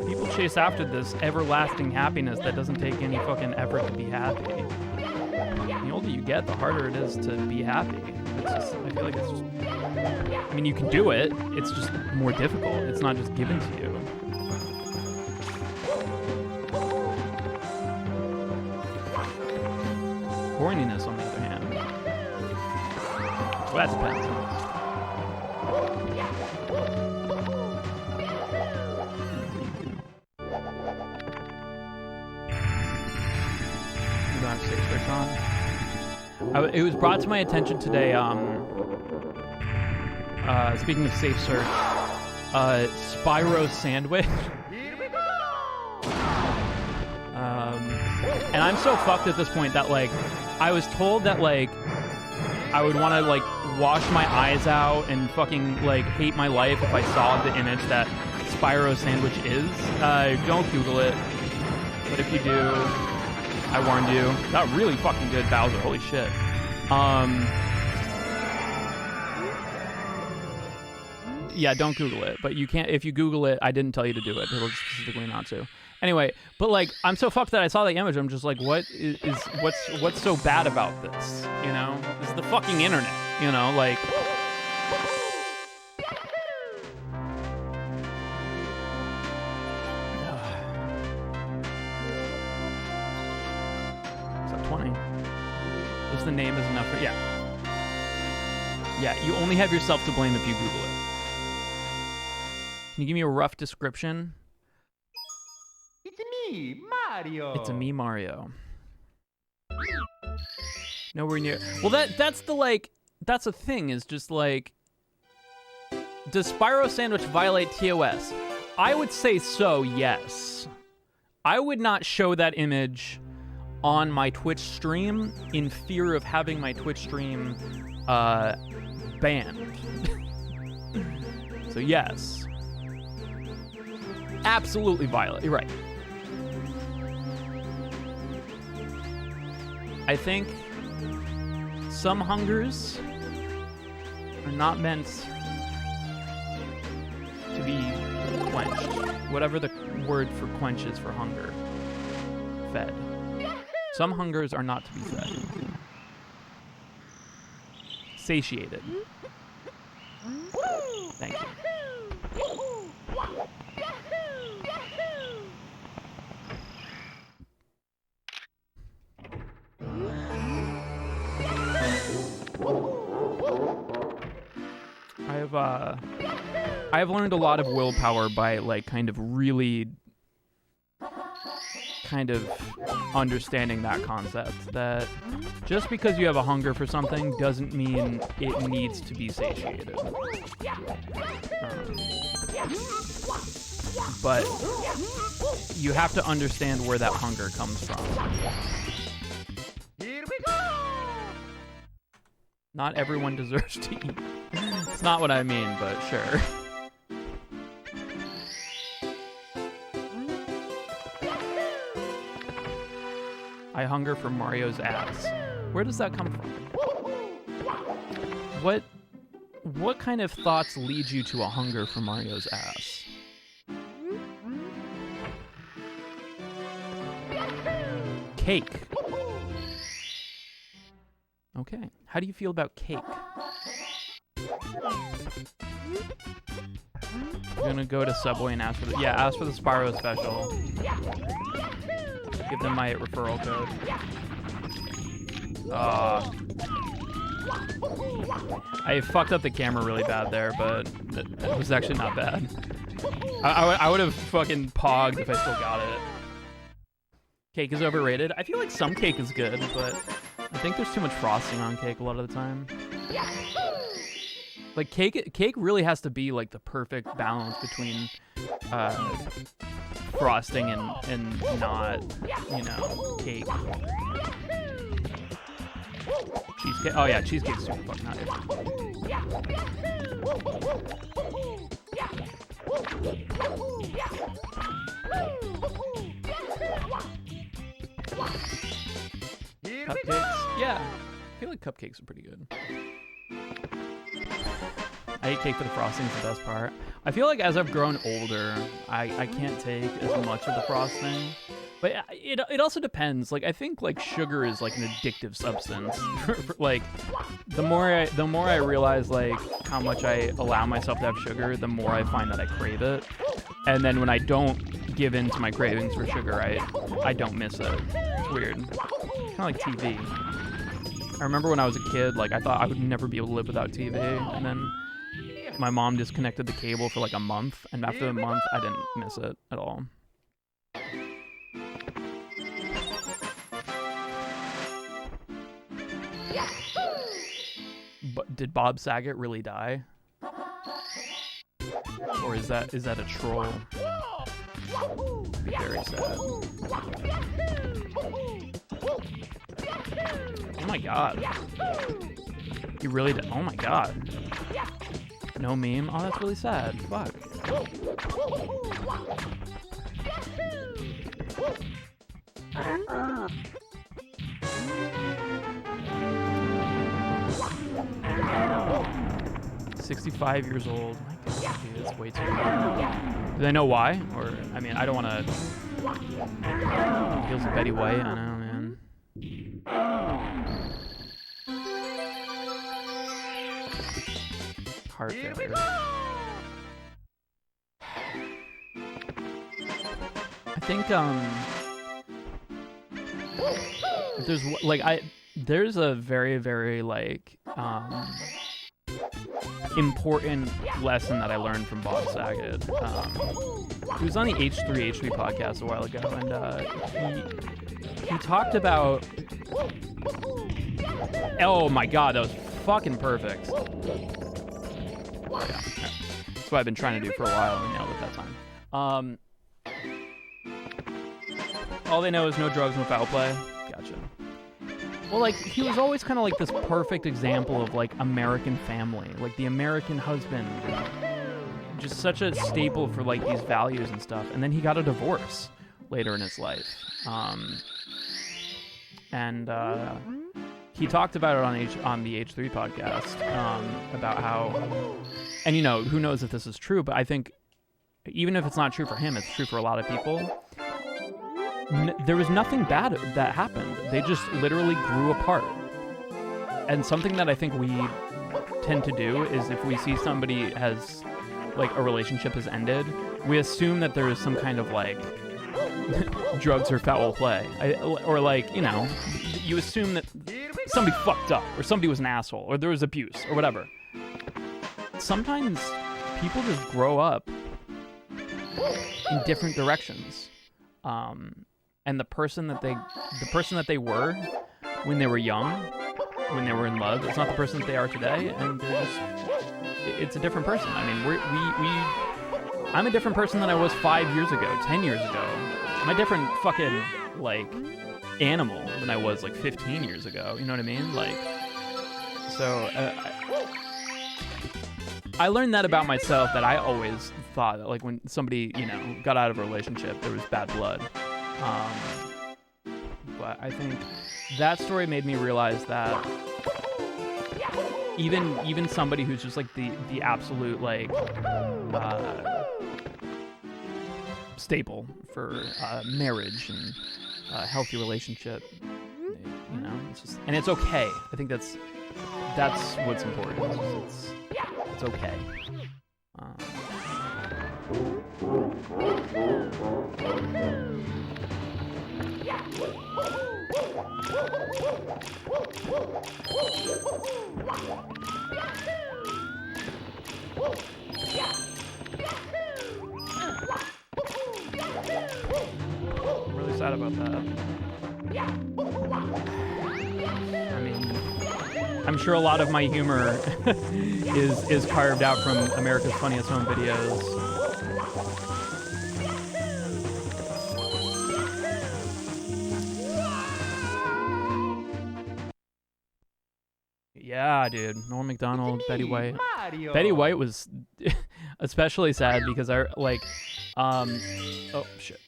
People chase after this everlasting happiness that doesn't take any fucking effort to be happy. The older you get, the harder it is to be happy. It's just, I feel like it's just, I mean, you can do it, it's just more difficult. It's not just given to you. Horniness, on the other hand. Well, that depends. You don't have to say search on. It was brought to my attention today, speaking of safe search, Spyro Sandwich. And I'm so fucked at this point that, like, I was told that, like, I would want to, like, wash my eyes out and fucking, like, hate my life if I saw the image that Spyro Sandwich is. Don't Google it. But if you do, I warned you. That really fucking good, Bowser. Holy shit. Yeah, don't Google it. But you can't, if you Google it, I didn't tell you to do it. It'll specifically not to. Anyway, but like, I'm so fucked that I saw the image. I'm just like, what's so bad about this? You know, this is the fucking internet. You know, like. Is that 20? Just the name is enough for, yeah. Yeah, you only have yourself to blame if you Google it. Can you give me a rough description? It's me, Mario. It's a me, Mario. Nowhere near. Well, that's the, like, that's a thing, is just like, does Spyro Sandwich violate TOS? I would say so, yes. I would not show that image on my Twitch stream in fear of having my Twitch stream banned. So yes. Absolutely violate. You're right. I think some hungers are not meant to be quenched. Whatever the word for quench is for hunger. Fed. Some hungers are not to be fed. Satiated. Thank you. I have learned a lot of willpower by, like, kind of really understanding that concept, that just because you have a hunger for something doesn't mean it needs to be satiated. But you have to understand where that hunger comes from. Here we go. Not everyone deserves to eat. It's not what I mean, but sure. I hunger for Mario's ass. Where does that come from? What kind of thoughts lead you to a hunger for Mario's ass? Cake. Okay. How do you feel about cake? You're gonna go to Subway and ask for the, yeah, ask for the Spyro special. Give them my referral code. I fucked up the camera really bad there, but it was actually not bad. I would have fucking pogged if I still got it. Cake is overrated. I feel like some cake is good, but I think there's too much frosting on cake a lot of the time. Like, cake really has to be, like, the perfect balance between frosting and not, you know, cake. Cheesecake. Oh yeah, cheesecake's super fucking hot. Cupcakes? Yeah. I feel like cupcakes are pretty good. I eat cake for the frosting, is the best part. I feel like as I've grown older, I can't take as much of the frosting. But it also depends. Like, I think like sugar is like an addictive substance. Like, the more I realize like how much I allow myself to have sugar, the more I find that I crave it. And then when I don't give in to my cravings for sugar, I don't miss it. It's weird. Kind of like TV. I remember when I was a kid, like I thought I would never be able to live without TV, and then my mom disconnected the cable for like a month, and after a month, I didn't miss it at all. But did Bob Saget really die? Or is that a troll? It'd be very sad. Oh my god. You really did. Oh my god. No meme? Oh, that's really sad. Fuck. $65 years old. My god, dude, that's way too old. Do they know why? Or, I mean, I don't want to... Feels like Betty White. I know, man. Heart failure. I think, there's a very, very, like, important lesson that I learned from Bob Saget. He was on the H3 podcast a while ago, and he talked about... Oh my god, that was fucking perfect. Yeah, that's what I've been trying to do for a while, and nailed it that time. All they know is no drugs, no foul play. Gotcha. Well, like, he was always kind of like this perfect example of, like, American family. Like, the American husband. Just such a staple for, like, these values and stuff. And then he got a divorce later in his life. He talked about it on the H3 podcast, about how... And, you know, who knows if this is true, but I think even if it's not true for him, it's true for a lot of people. There was nothing bad that happened. They just literally grew apart. And something that I think we tend to do is if we see somebody has, like, a relationship has ended, we assume that there is some kind of, like, drugs or foul play. Or, like, you know, you assume that somebody fucked up, or somebody was an asshole, or there was abuse, or whatever. Sometimes people just grow up in different directions. And the person that they were when they were young, when they were in love, it's not the person that they are today, and it's a different person. I mean, I'm a different person than I was 5 years ago, 10 years ago. I'm a different fucking, like, animal than I was, like, 15 years ago. You know what I mean? Like, so I learned that about myself, that I always thought that, like, when somebody, you know, got out of a relationship, there was bad blood. But I think that story made me realize that even somebody who's just like the absolute, like, staple for marriage and a healthy relationship, you know, it's just, and it's okay. I think that's what's important. It's okay. I'm really sad about that. I mean, I'm sure a lot of my humor is carved out from America's Funniest Home Videos. Yeah, dude. Norm Macdonald, Betty White. Mario. Betty White was especially sad because I like oh shit.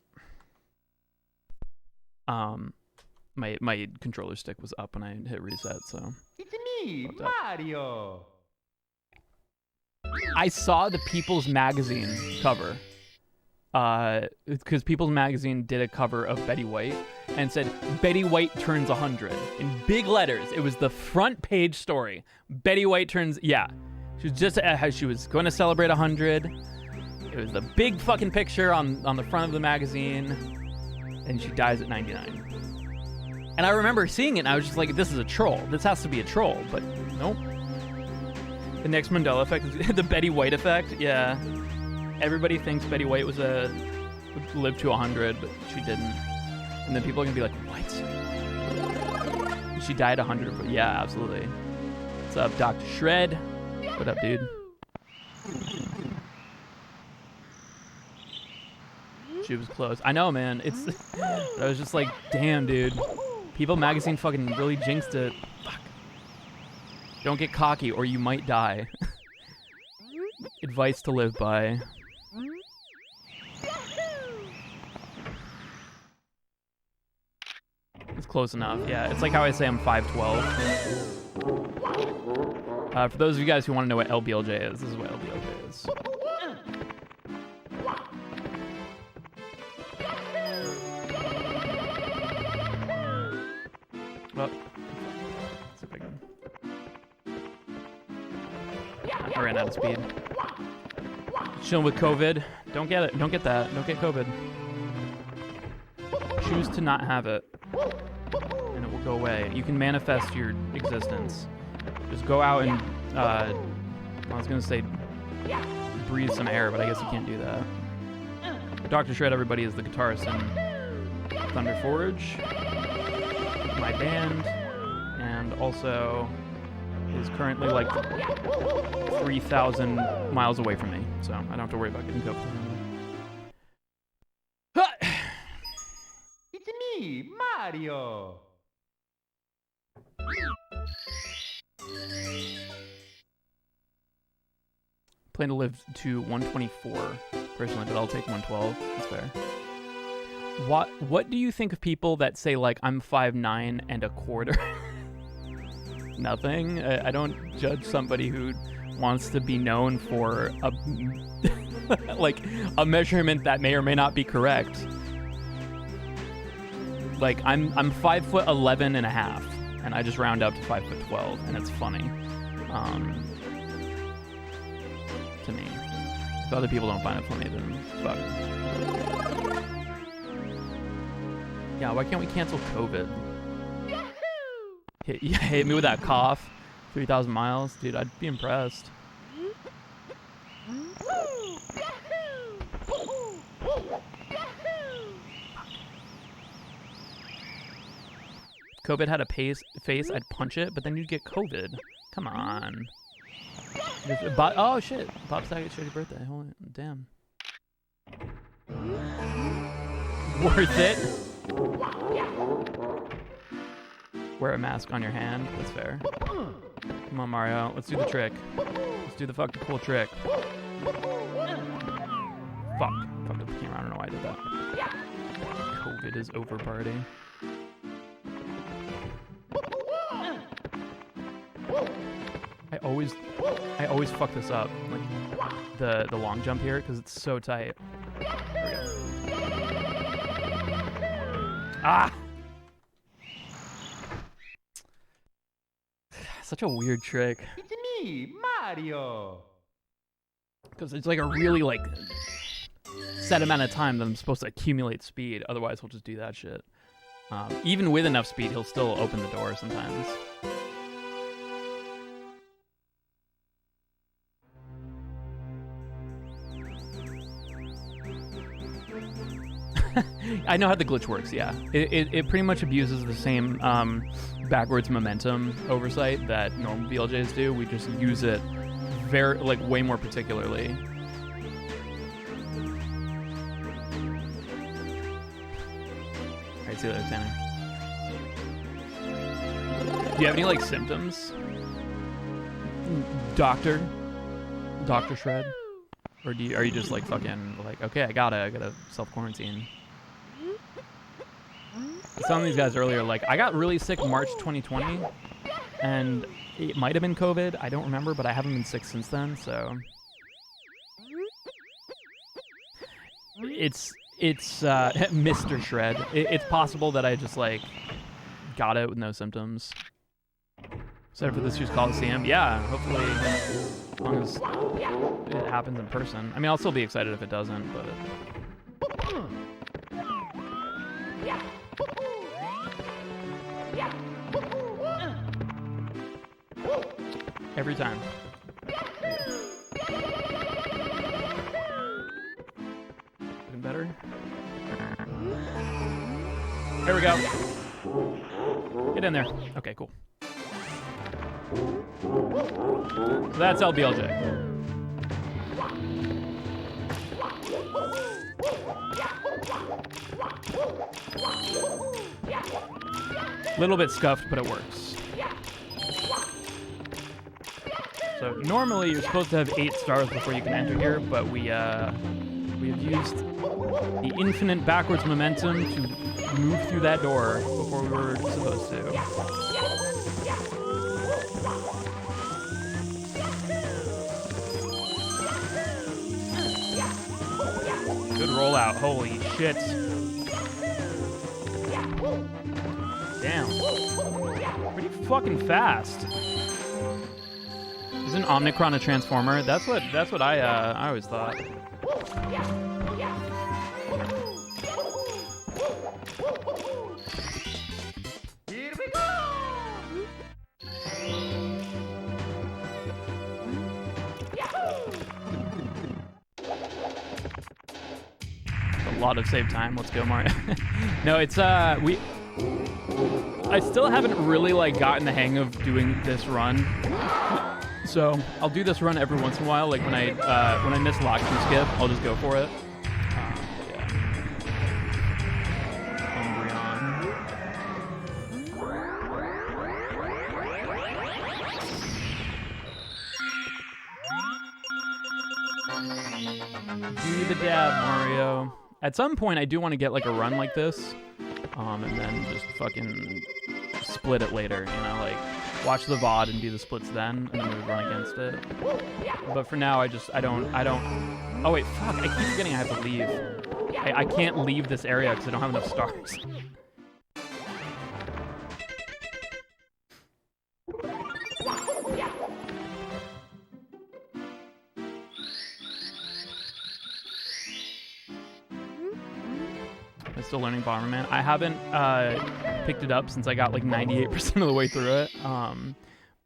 My controller stick was up when I hit reset, so It's me, Fucked up. Mario. I saw the People's Magazine cover. Because People's Magazine did a cover of Betty White and said Betty White turns 100 in big letters. It was the front page story. Betty White turns, yeah. She was just how she was going to celebrate 100. It was the big fucking picture on the front of the magazine, and she dies at 99. And I remember seeing it, and I was just like, "This is a troll. This has to be a troll." But nope. The next Mandela effect is the Betty White effect. Yeah. Everybody thinks Betty White would live to 100, but she didn't. And then people are gonna be like, "What? She died 100?" But yeah, absolutely. What's up, Dr. Shred? What up, dude? She was close. I know, man. It's. I was just like, damn, dude. People Magazine fucking really jinxed it. Fuck. Don't get cocky, or you might die. Advice to live by. It's close enough. Yeah, it's like how I say I'm 5'12". For those of you guys who want to know what LBLJ is, this is what LBLJ is. Oh. Let's see if I can. I ran out of speed. Chilling with COVID. Don't get it. Don't get that. Don't get COVID. Choose to not have it, and it will go away. You can manifest your existence. Just go out and, I was gonna say breathe some air, but I guess you can't do that. Dr. Shred, everybody, is the guitarist in Thunder Forge, my band, and also is currently like 3,000 miles away from me, so I don't have to worry about getting COVID. It's me, Mario. Plan to live to 124 personally, but I'll take 112. That's fair. What do you think of people that say like I'm 5'9" and a quarter? Nothing. I don't judge somebody who wants to be known for a like a measurement that may or may not be correct. Like I'm 5'11" and a half, and I just round up to 5'12", and it's funny. To me. If other people don't find it funny, then fuck. Yeah, why can't we cancel COVID? Hit me with that cough. 3,000 miles. Dude, I'd be impressed. COVID had a face, I'd punch it, but then you'd get COVID. Come on. Oh shit! Bob Saget's shitty birthday. Holy damn. Worth it. Wear a mask on your hand. That's fair. Come on, Mario. Let's do the trick. Let's do the fucking cool trick. Fuck. Fucked up the camera. I don't know why I did that. COVID is over, party. I always fuck this up, like the long jump here, because it's so tight. There we go. Ah! Such a weird trick. It's me, Mario. Because it's like a really like set amount of time that I'm supposed to accumulate speed. Otherwise, he'll just do that shit. Even with enough speed, he'll still open the door sometimes. I know how the glitch works, yeah. It pretty much abuses the same backwards momentum oversight that normal BLJs do. We just use it very, like, way more particularly. Alright, see you later, Tanner. Do you have any, like, symptoms? Doctor Shred? Or are you just like fucking like, okay, I gotta self-quarantine? I was telling these guys earlier, like, I got really sick March 2020, and it might have been COVID, I don't remember, but I haven't been sick since then, so... It's Mr. Shred. It's possible that I just, like, got it with no symptoms. Except for this year's Coliseum. Yeah, hopefully, as long as it happens in person. I mean, I'll still be excited if it doesn't, but... Every time. Getting better? There we go. Get in there. Okay, cool. So that's LBLJ. Little bit scuffed, but it works. So normally you're supposed to have 8 stars before you can enter here, but we have used the infinite backwards momentum to move through that door before we were supposed to. Good rollout. Holy shit. Damn. Pretty fucking fast. Isn't Omnicron a transformer? That's what I always thought. Here we go! A lot of save time. Let's go, Mario. No, it's I still haven't really like gotten the hang of doing this run. So I'll do this run every once in a while. Like when I miss Locked Skip, I'll just go for it. Yeah. Umbreon. Do the dab, Mario. At some point, I do want to get like a run like this, and then just fucking split it later. You know, like watch the VOD and do the splits then, and then we run against it. But for now, I don't. Oh wait, fuck! I keep forgetting I have to leave. I can't leave this area because I don't have enough stars. I'm still learning Bomberman. I haven't picked it up since I got like 98% of the way through it.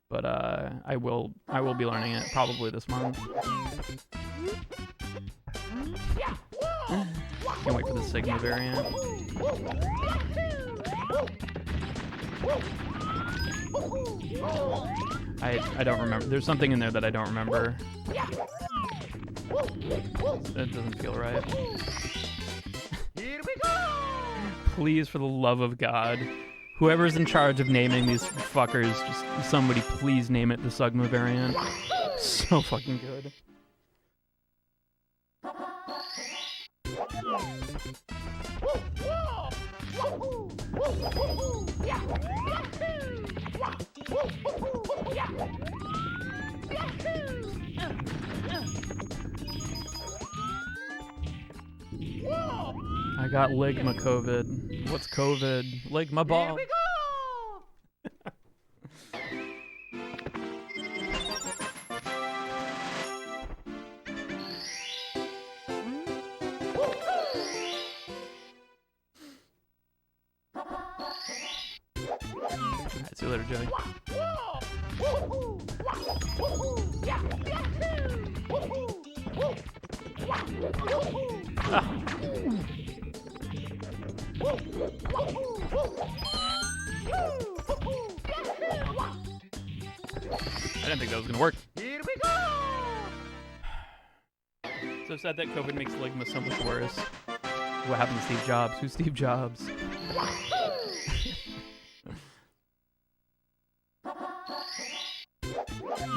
But I will be learning it probably this month. Can't wait for the Sigma variant. I don't remember. There's something in there that I don't remember. It doesn't feel right. Here we go! Please, for the love of God, whoever's in charge of naming these fuckers, just somebody please name it the Sugma variant. So fucking good. I got Ligma COVID. What's COVID? Ligma ball. Here we go! Alright, see you later, Joey. Ah. I didn't think that was gonna work. Here we go! So sad that COVID makes Ligma so much worse. What happened to Steve Jobs? Who's Steve Jobs?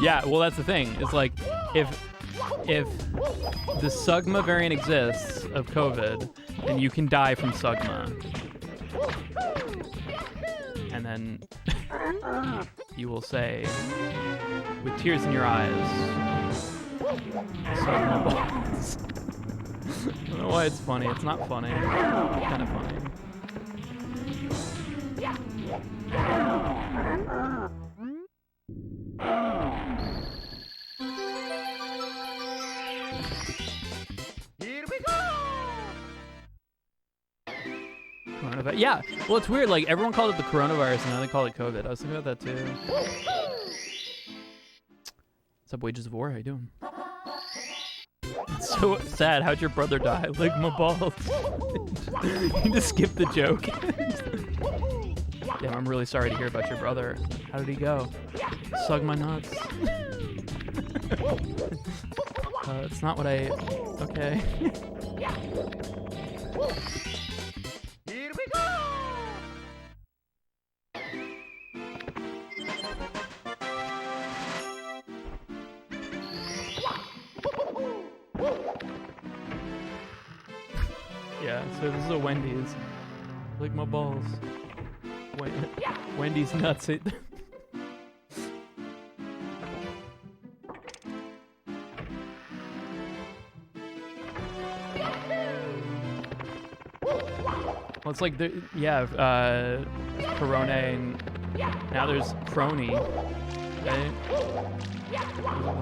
Yeah, well, that's the thing. It's like, if the Sugma variant exists of COVID, then you can die from Sugma. And then you will say, with tears in your eyes, Sugma balls. I don't know why it's funny. It's not funny. It's kind of funny. Here we go! Coronavirus. Yeah, well, it's weird. Like, everyone called it the coronavirus, and now they call it COVID. I was thinking about that, too. What's up, Wages of War? How you doing? It's so sad. How'd your brother die? Like, my balls. You just skip the joke. Damn, I'm really sorry to hear about your brother. How did he go? Sug my nuts. It's not what I... Okay. Here we go! Yeah, so this is a Wendy's. Lick my balls. Wendy's nuts. Well, it's like, Corona, and now there's Crony. Okay?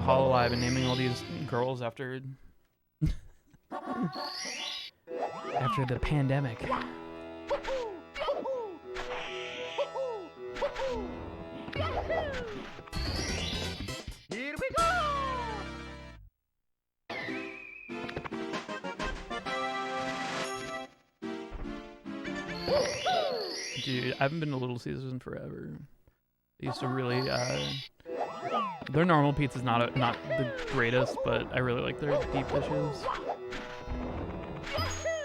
Hololive and naming all these girls after after the pandemic. Here we go! Dude, I haven't been to Little Caesars in forever. They used to really, their normal pizza's not the greatest, but I really like their deep dishes.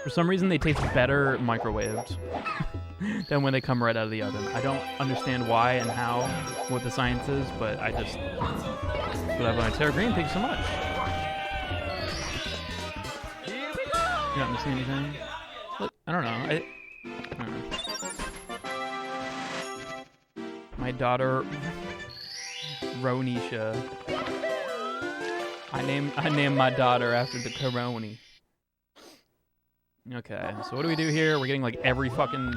For some reason, they taste better microwaved than when they come right out of the oven. I don't understand why and how, what the science is, but I just... But I've learned. Sarah Green, thank you so much. You're not missing anything? Look, I don't know. I don't know. My daughter, Ronisha. I named my daughter after the Coroni. Okay, so what do we do here? We're getting like every fucking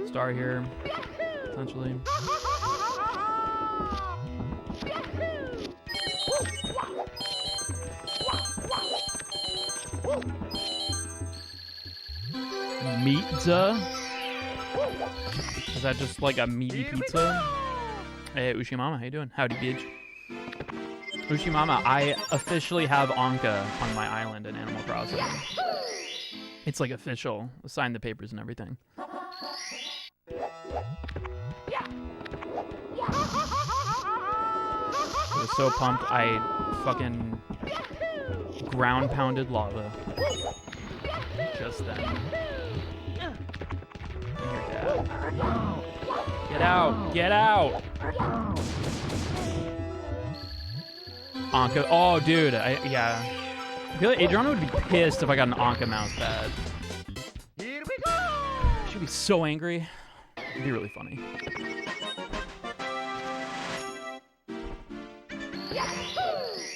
star here, essentially. Pizza? Is that just like a meaty pizza? Hey, Ushimama, how you doing? Howdy, bitch. Ushimama, I officially have Anka on my island in Animal Crossing. It's like official. I signed the papers and everything. I was so pumped, I fucking ground pounded lava. Just then. Your dad. Get out! Get out! Anka. Oh, dude. Yeah. I feel like Adriana would be pissed if I got an Anka mouse pad. Here we go! She'd be so angry. It'd be really funny.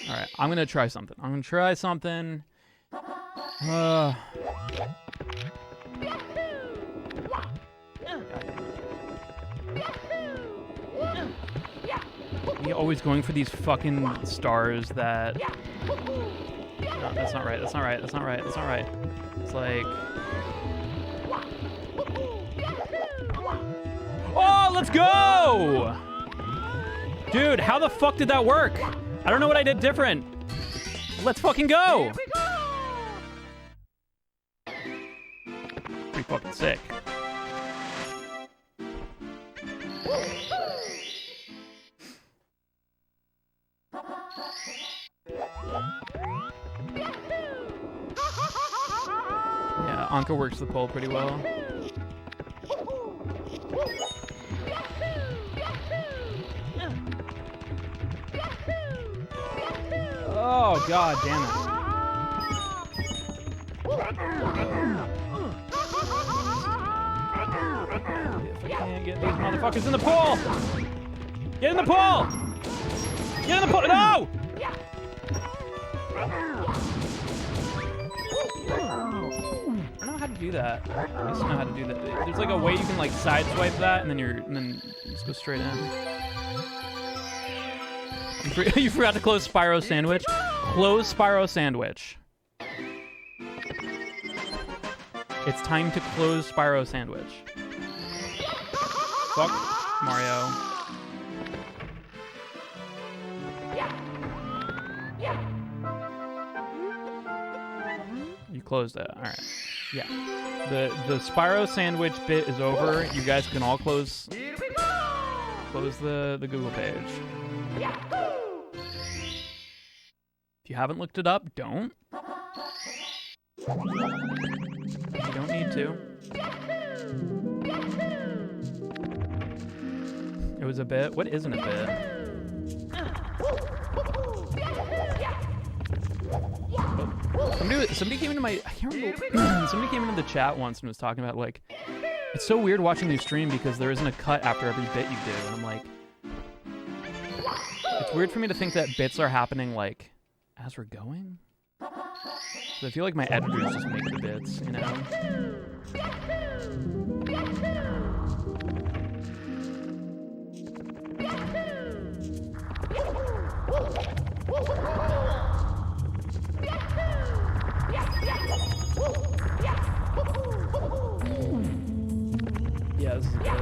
Alright, I'm gonna try something. You're always going for these fucking stars that... No, that's not right. It's like... Oh, let's go! Dude, how the fuck did that work? I don't know what I did different. Let's fucking go! Pretty fucking sick. Yeah, Anka works the pole pretty well. Oh god damn it. If I can't get these motherfuckers in the pool! Get in the pool! Get in the pool! No! I don't know how to do that. I used to know how to do that. There's like a way you can like sideswipe that, and then you just go straight in. You forgot to close Spyro Sandwich. Close Spyro Sandwich. It's time to close Spyro Sandwich. Fuck Mario. You closed it. All right. Yeah. The Spyro Sandwich bit is over. You guys can all close the Google page. If you haven't looked it up, don't. You don't need to. It was a bit. What isn't a bit? Somebody came into my, I can't remember, somebody came into the chat once and was talking about like, it's so weird watching you stream because there isn't a cut after every bit you do. And I'm like, it's weird for me to think that bits are happening like as we're going. So I feel like my editors just make the bits, you know? Yeah, this is good.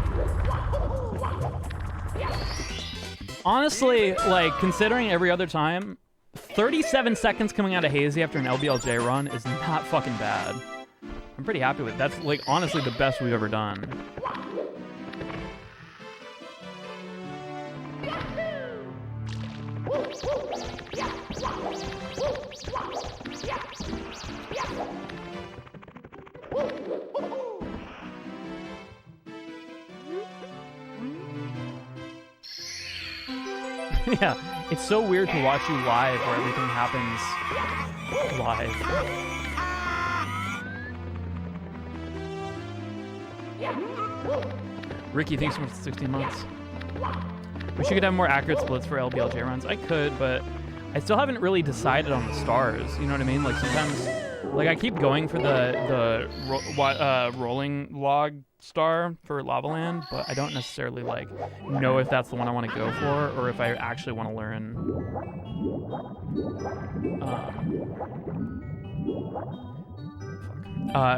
Honestly, like, considering every other time, 37 seconds coming out of Hazy after an LBLJ run is not fucking bad. I'm pretty happy with it. That's, like, honestly the best we've ever done. Yeah, it's so weird to watch you live where everything happens live. Ricky, thanks so much for 16 months. Wish you could have more accurate splits for LBLJ runs. I could, but I still haven't really decided on the stars. You know what I mean? Like sometimes, like I keep going for the rolling log star for Lava Land, but I don't necessarily like know if that's the one I want to go for or if I actually want to learn.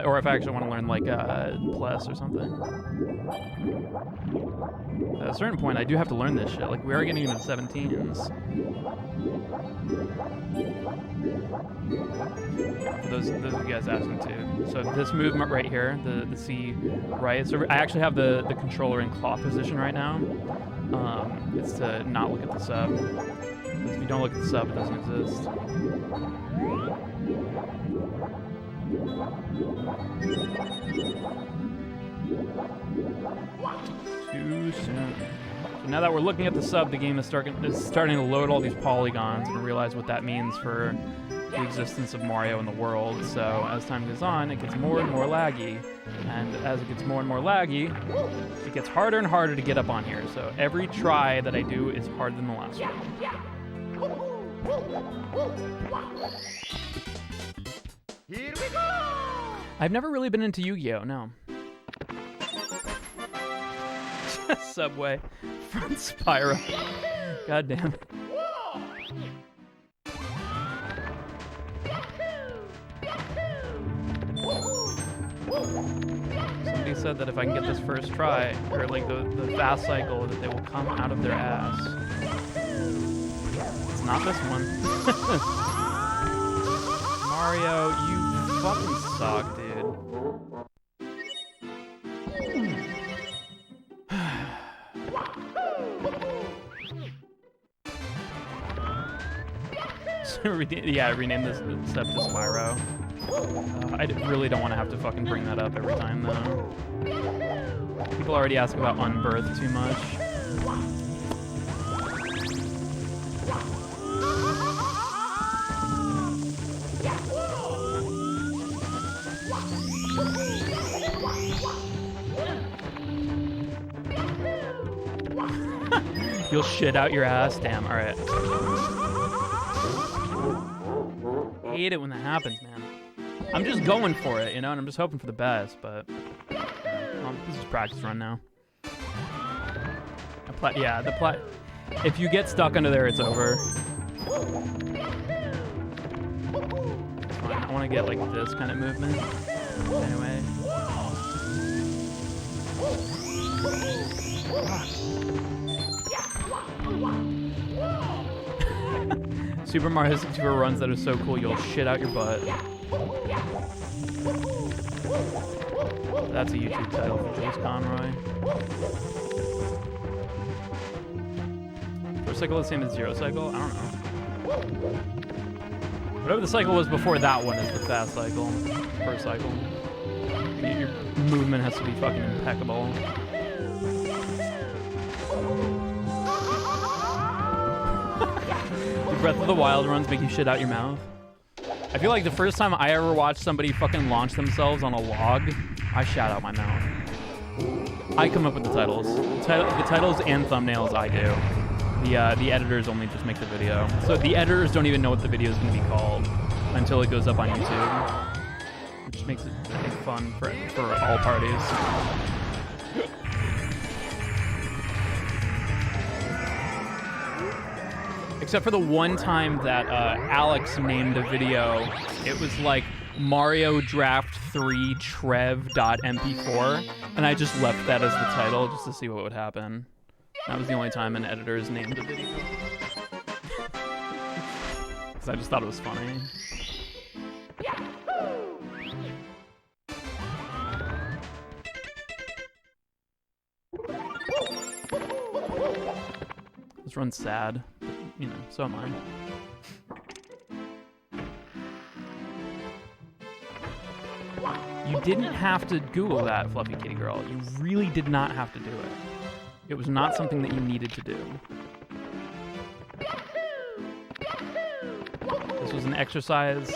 Or if I actually want to learn like Plus or something. At a certain point, I do have to learn this shit. Like we are getting into the 17s. For those of you guys asking too. So this movement right here, the C right. So I actually have the controller in claw position right now. It's to not look at the sub. If you don't look at the sub, it doesn't exist. Too soon. So now that we're looking at the sub, the game is starting to load all these polygons and realize what that means for the existence of Mario in the world. So as time goes on, it gets more and more laggy. And as it gets more and more laggy, it gets harder and harder to get up on here. So every try that I do is harder than the last one. Here we go! I've never really been into Yu-Gi-Oh, no. Subway. Front Spyro. God damn it. Somebody said that if I can get this first try, or like the fast cycle, that they will come out of their ass. It's not this one. Mario, you fucking suck, dude. Yeah, rename this step to Spyro. I really don't want to have to fucking bring that up every time, though. People already ask about Unbirth too much. You'll shit out your ass. Damn. All right. I hate it when that happens, man. I'm just going for it, you know, and I'm just hoping for the best, but well, this is practice run now. If you get stuck under there, it's over. It's fine. I want to get like this kind of movement. Anyway. Super Mario 64 runs that are so cool you'll shit out your butt. That's a YouTube title for Jace Conroy. First cycle the same as Zero Cycle? I don't know. Whatever the cycle was before that one is the fast cycle. First cycle. Your movement has to be fucking impeccable. The Breath of the Wild runs make you shit out your mouth. I feel like the first time I ever watched somebody fucking launch themselves on a log, I shat out my mouth. I come up with the titles. The titles and thumbnails I do. The editors only just make the video. So the editors don't even know what the video is going to be called until it goes up on YouTube. Which makes it, I think, fun for all parties. Except for the one time that Alex named a video, it was like Mario Draft 3 Trev.mp4, and I just left that as the title just to see what would happen. That was the only time an editor's named a video. Because I just thought it was funny. This run's sad. You know, so am I. You didn't have to Google that, Fluffy Kitty Girl. You really did not have to do it. It was not something that you needed to do. This was an exercise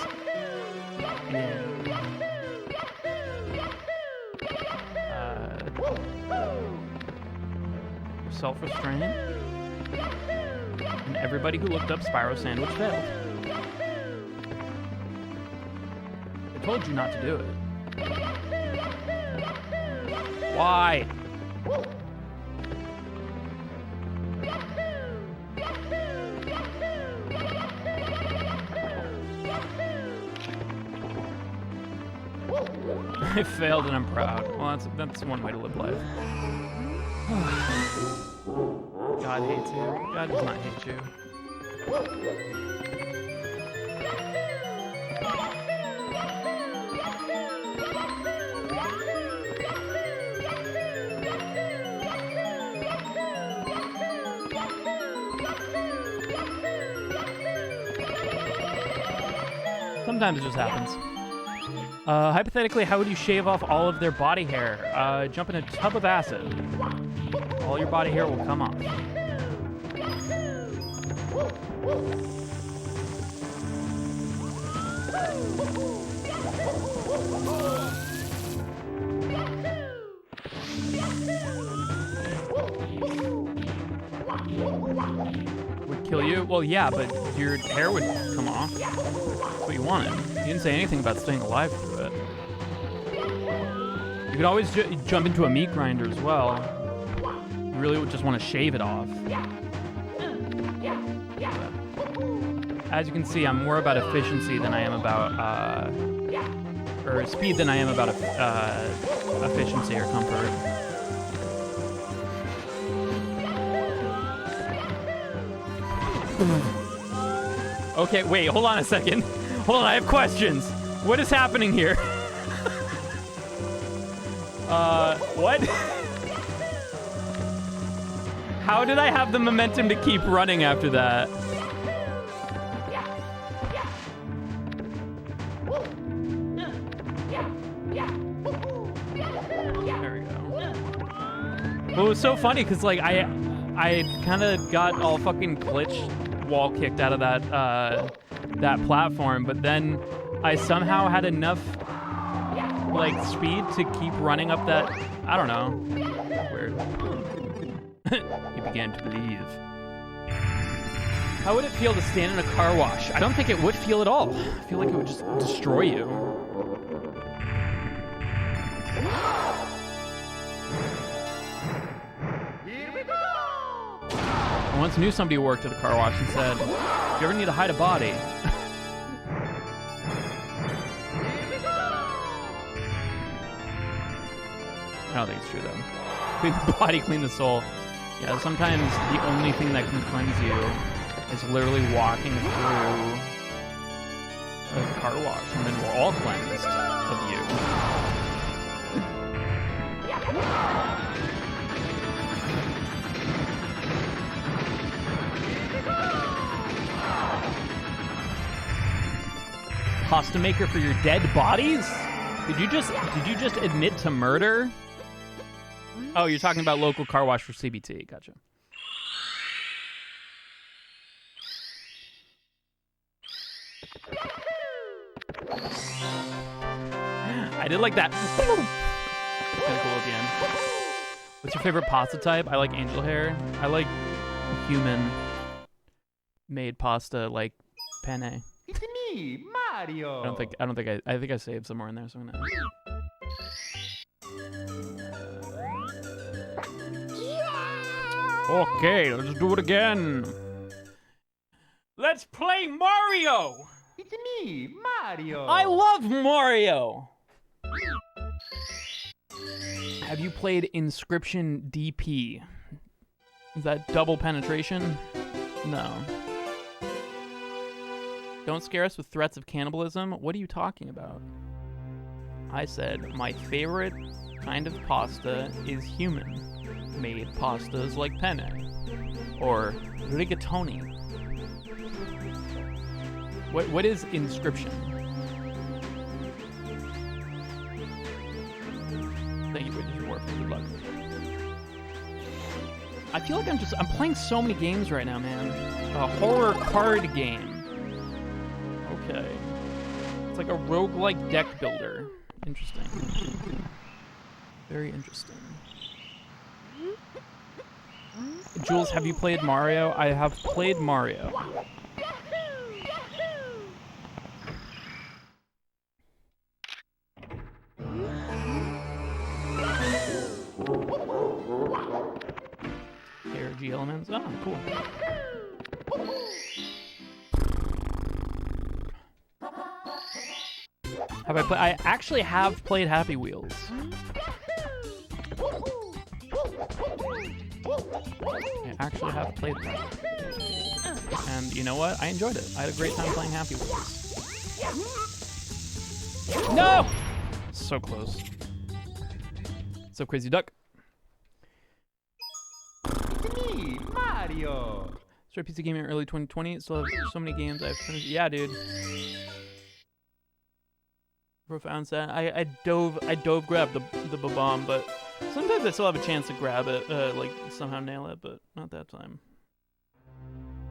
in self-restraint. And everybody who looked up Spyro Sandwich failed. I told you not to do it. Why? I failed and I'm proud. Well, that's one way to live life. God hates you. God does not hate you. Sometimes it just happens. Hypothetically, how would you shave off all of their body hair? Jump in a tub of acid. All your body hair will come off. Would kill you? Well, yeah, but your hair would come off. That's what you wanted. You didn't say anything about staying alive through it. You could always jump into a meat grinder as well. You really would just want to shave it off. But as you can see, I'm more about efficiency than I am about, or speed than I am about efficiency or comfort. Okay, wait, hold on a second. Hold on, I have questions. What is happening here? What? How did I have the momentum to keep running after that? There we go. Well, it was so funny because like I kind of got all fucking glitch wall kicked out of that platform, but then I somehow had enough like speed to keep running up that. I don't know. Weird. You began to believe. How would it feel to stand in a car wash? I don't think it would feel at all. I feel like it would just destroy you. Here we go! I once knew somebody who worked at a car wash and said, "If you ever need to hide a body." I don't think it's true though. Clean the body, clean the soul. Yeah, sometimes the only thing that can cleanse you is literally walking through a car wash, and then we're all cleansed of you. Pasta maker for your dead bodies? Did you just admit to murder? Oh, you're talking about local car wash for CBT. Gotcha. I did like that. Kind of cool at the end. What's your favorite pasta type? I like angel hair. I like human-made pasta, like penne. It's me, Mario. I think I saved somewhere in there, so I'm gonna. Okay, let's do it again. Let's play Mario. It's me, Mario. I love Mario. Have you played Inscription DP? Is that double penetration? No. Don't scare us with threats of cannibalism. What are you talking about? I said my favorite kind of pasta is human-made pastas like penne or rigatoni. What is Inscription? Thank you for your work. Good luck. I feel like I'm playing so many games right now, man. A horror card game. Okay. It's like a roguelike deck builder. Interesting. Very interesting. Jules, have you played Mario? I have played Mario. ARG elements? Oh, cool. Have I played? I actually have played Happy Wheels. I actually have played that. And you know what? I enjoyed it. I had a great time playing Happy Wheels. No! So close. What's up, Crazy Duck? It's me, Mario. Started PC Gaming in early 2020. Still have so many games I've finished. Yeah, dude. Profound set. I dove grab the bomb, but sometimes I still have a chance to grab it, like somehow nail it, but not that time.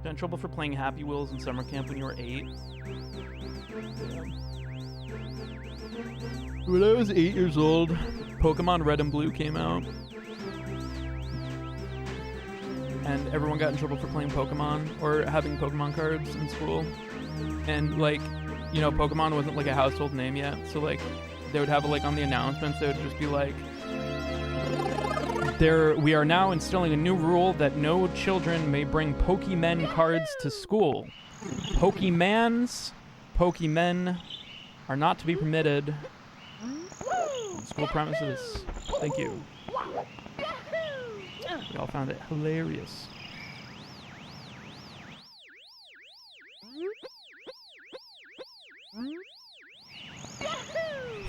Got in trouble for playing Happy Wheels in summer camp when you were 8. When I was 8 years old, Pokemon Red and Blue came out. And everyone got in trouble for playing Pokemon or having Pokemon cards in school. And like, you know, Pokemon wasn't like a household name yet. So like, they would have it like on the announcements, they would just be like, we are now instilling a new rule that no children may bring Pokemen cards to school. Pokemen are not to be permitted on school premises. Thank you. We all found it hilarious.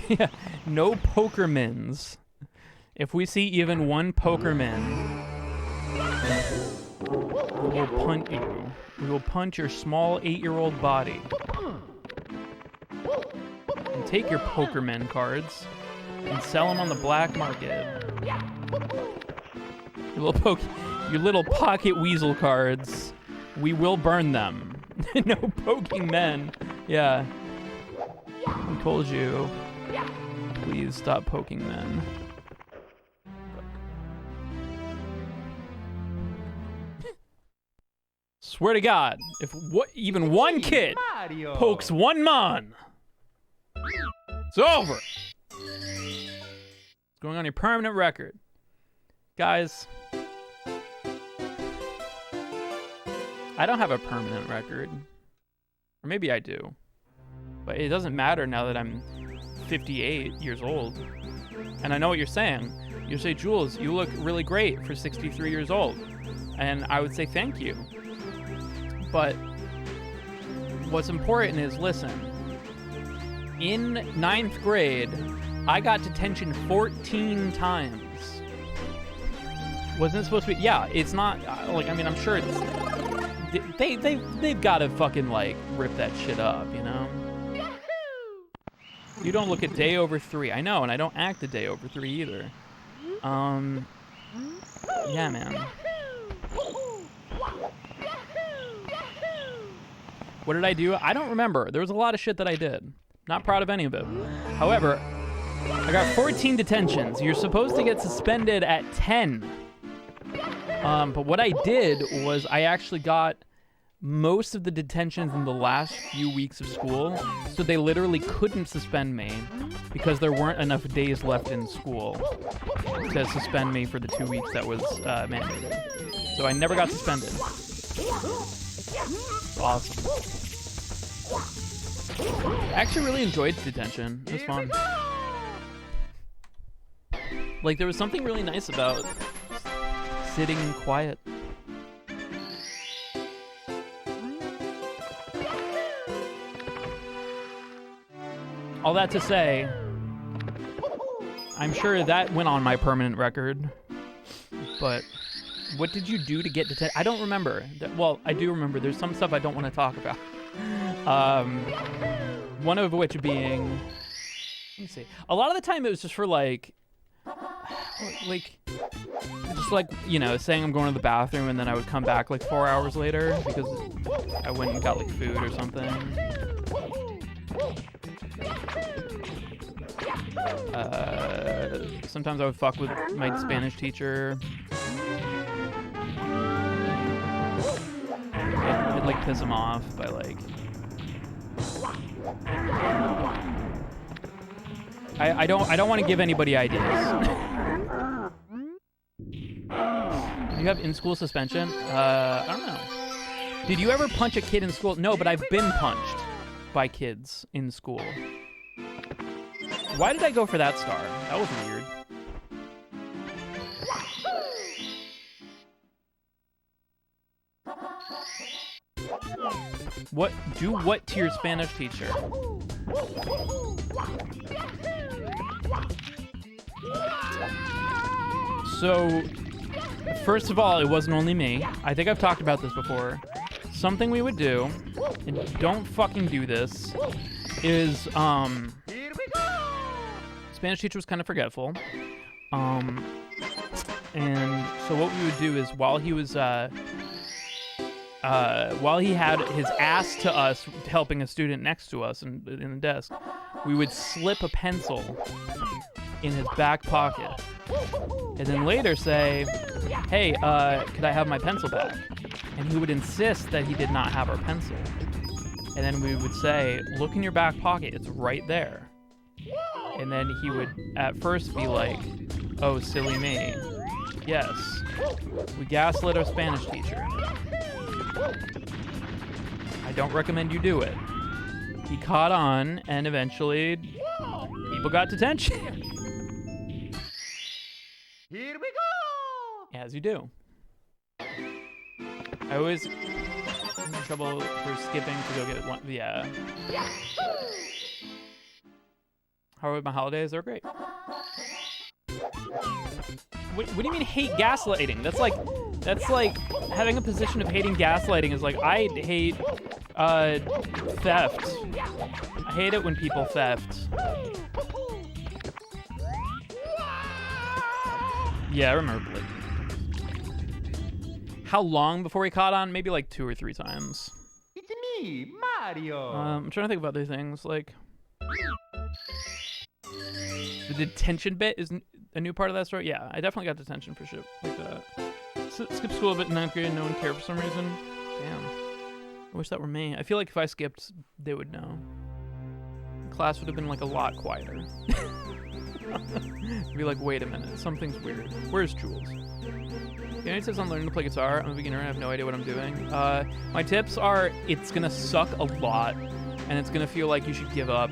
Yeah, no Pokermans. If we see even one Pokerman, we will punt you. We will punt your small 8-year-old body. And take your Pokerman cards and sell them on the black market. Your little pocket weasel cards, we will burn them. No poking men. Yeah. I told you. Please stop poking men. Swear to God, if even one kid Mario. pokes one mon, it's over. It's going on your permanent record. Guys, I don't have a permanent record. Or maybe I do. But it doesn't matter now that I'm 58 years old. And I know what you're saying. You say, Jules, you look really great for 63 years old. And I would say thank you. But what's important is, listen, in 9th grade, I got detention 14 times. Wasn't it supposed to be? Yeah, it's not, like, I mean, I'm sure it's, they've got to fucking, like, rip that shit up, you know? You don't look a day over 3. I know, and I don't act a day over 3 either. Yeah, man. What did I do? I don't remember. There was a lot of shit that I did. Not proud of any of it. However, I got 14 detentions. You're supposed to get suspended at 10. But what I did was I actually got most of the detentions in the last few weeks of school, so they literally couldn't suspend me because there weren't enough days left in school to suspend me for the 2 weeks that was mandated. So I never got suspended. Awesome. I actually really enjoyed detention. It was fun. Like, there was something really nice about sitting quiet. All that to say, I'm sure that went on my permanent record, but what did you do to get detention? I don't remember. Well, I do remember. There's some stuff I don't want to talk about. One of which being, let me see. A lot of the time it was just for like, just like, you know, saying I'm going to the bathroom and then I would come back like 4 hours later because I went and got like food or something. Sometimes I would fuck with my Spanish teacher. I'd like piss him off by like, I don't want to give anybody ideas. You have in-school suspension? I don't know. Did you ever punch a kid in school? No, but I've been punched by kids in school. Why did I go for that star? That was weird. What? Do what to your Spanish teacher? So, first of all, it wasn't only me. I think I've talked about this before. Something we would do, and don't fucking do this, is, Spanish teacher was kind of forgetful. And so what we would do is while he was, while he had his ass to us helping a student next to us in the desk, we would slip a pencil in his back pocket and then later say, hey, could I have my pencil back? And he would insist that he did not have our pencil. And then we would say, look in your back pocket, it's right there. And then he would at first be like, oh, silly me. Yes, we gaslit our Spanish teacher. I don't recommend you do it. He caught on, and eventually people got detention. Here we go! As you do. I always in trouble for skipping to go get one. Yeah. How are my holidays? They're great. What do you mean hate gaslighting? That's like having a position of hating gaslighting is like, I hate theft. I hate it when people theft. Yeah, I remember Blake. How long before he caught on? Maybe like 2 or 3 times. It's me, Mario. I'm trying to think of other things, like the detention bit is a new part of that story. Yeah, I definitely got detention for shit like that. Skip school a bit in 9th grade, no one cared for some reason. Damn. I wish that were me. I feel like if I skipped, they would know. Class would have been like a lot quieter. Be like, wait a minute, something's weird. Where's Jules? Any tips on learning to play guitar? I'm a beginner, I have no idea what I'm doing. My tips are, it's gonna suck a lot, and it's gonna feel like you should give up,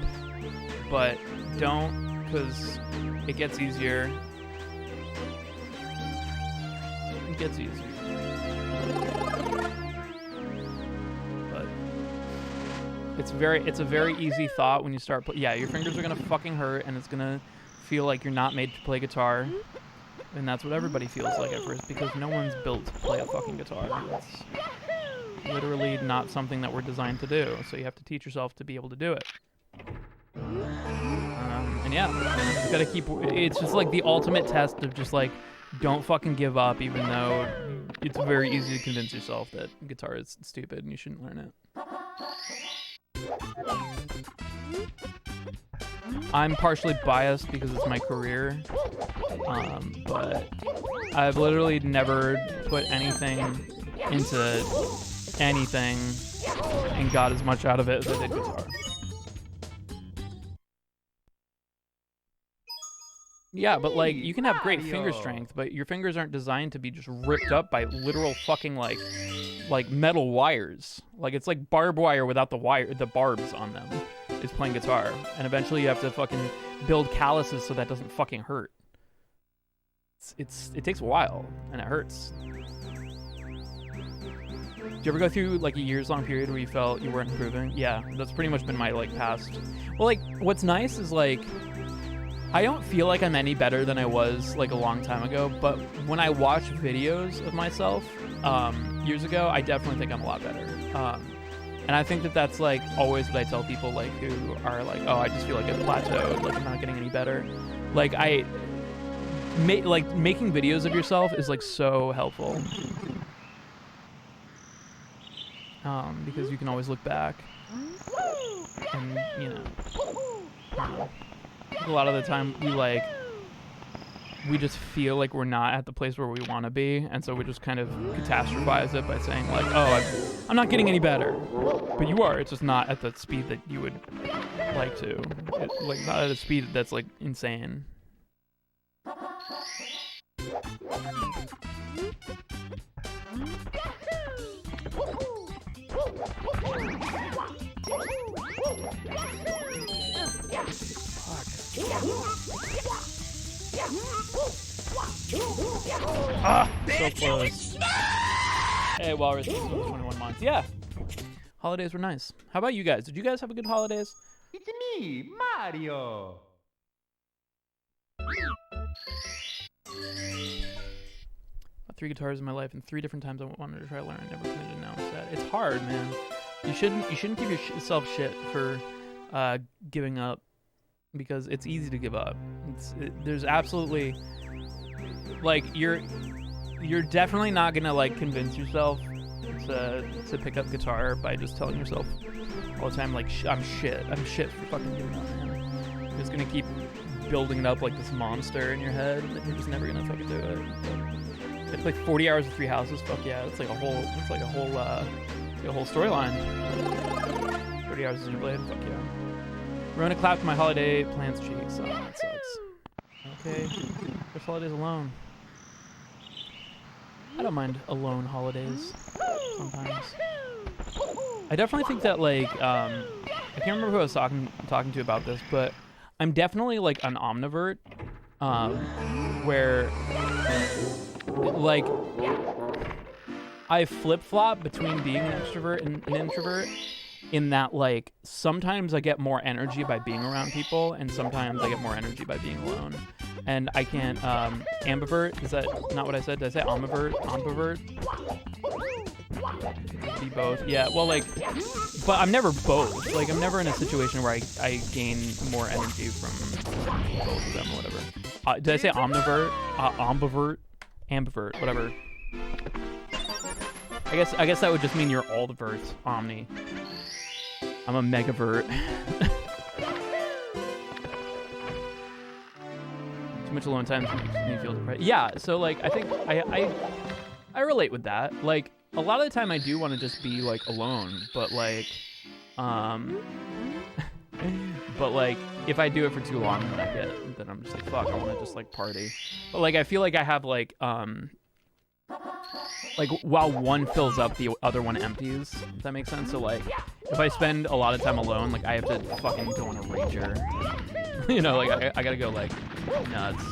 but don't, because it gets easier. It gets easier. But it's a very easy thought when you start yeah, your fingers are gonna fucking hurt, and it's gonna feel like you're not made to play guitar. And that's what everybody feels like at first, because no one's built to play a fucking guitar. It's literally not something that we're designed to do, so you have to teach yourself to be able to do it. And yeah, you gotta keep, it's just like the ultimate test of just like, don't fucking give up, even though it's very easy to convince yourself that guitar is stupid and you shouldn't learn it. I'm partially biased because it's my career, but I've literally never put anything into anything and got as much out of it as I did guitar. Yeah, but like, you can have great finger strength, but your fingers aren't designed to be just ripped up by literal fucking like metal wires. Like, it's like barbed wire without the barbs on them. Is playing guitar, and eventually you have to fucking build calluses so that doesn't fucking hurt. It takes a while, and it hurts. Do you ever go through like a years-long period where you felt you weren't improving? Yeah, that's pretty much been my like past. Well, like, what's nice is like, I don't feel like I'm any better than I was like a long time ago, but when I watch videos of myself years ago, I definitely think I'm a lot better. And I think that that's like always what I tell people like who are like, oh, I just feel like I've plateaued, like I'm not getting any better. Like making videos of yourself is like so helpful. Because you can always look back and, you know, a lot of the time we just feel like we're not at the place where we want to be, and so we just kind of catastrophize it by saying like, oh, I'm not getting any better. But you are. It's just not at the speed that you would like to. Like, not at a speed that's like insane. Ah, so close. Hey, Walrus, 21 months. Yeah. Holidays were nice. How about you guys? Did you guys have a good holidays? It's me, Mario. Got 3 guitars in my life, and 3 different times I wanted to try to learn. I never committed. Now I'm sad. It's hard, man. You shouldn't give yourself shit for giving up, because it's easy to give up. There's absolutely, like, you're definitely not gonna like convince yourself to pick up guitar by just telling yourself all the time like, I'm shit for fucking giving up, man. You're just gonna keep building it up like this monster in your head, and you're just never gonna fucking do it. But it's like 40 hours of 3 houses. Fuck yeah, it's like a whole storyline. 30 hours of Xenoblade. Fuck yeah. Rona clapped my holiday plans cheeks. Oh, that sucks. Okay, first holidays alone. I don't mind alone holidays sometimes. I definitely think that like I can't remember who I was talking to about this, but I'm definitely like an omnivert, where like I flip-flop between being an extrovert and an introvert, in that like sometimes I get more energy by being around people, and sometimes I get more energy by being alone. And I can't ambivert. Is that not what I said? Did I say ambivert? Ambivert? Be both. Yeah. Well, like, but I'm never both. Like, I'm never in a situation where I gain more energy from both of them or whatever. Did I say omnivert? Ambivert? Ambivert? Whatever. I guess that would just mean you're all the verts. Omni. I'm a megavert. Too much alone time makes me feel depressed. Yeah, so like I think I relate with that. Like, a lot of the time I do want to just be like alone, but like, but like if I do it for too long, then I'm just like, fuck, I want to just like party. But like I feel like I have like while one fills up, the other one empties. If that makes sense. So like if I spend a lot of time alone, like I have to fucking go on a rager. You know, like I gotta go like nuts.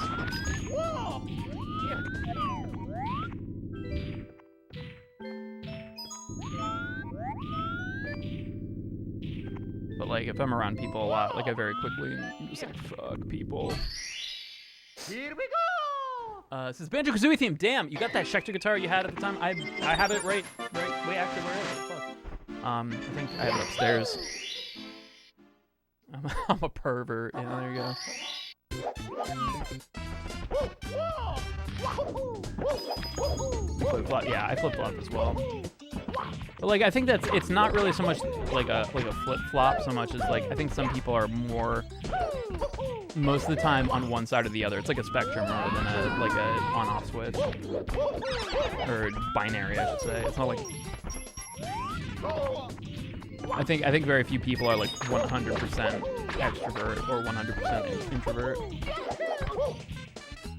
But like if I'm around people a lot, like I very quickly I'm just like, fuck people. Here we go. This is Banjo-Kazooie theme. Damn, you got that Schecter guitar you had at the time? I have it right. Wait, actually, where is it? Fuck. I think I have it upstairs. I'm a pervert. Yeah, there you go. Flip-flop. Yeah, I flip-flop as well. But like, I think it's not really so much like a flip-flop so much as like I think some people are more most of the time on one side or the other. It's like a spectrum rather than a on-off switch or binary, I should say. It's not like I think very few people are like 100% extrovert or 100% introvert.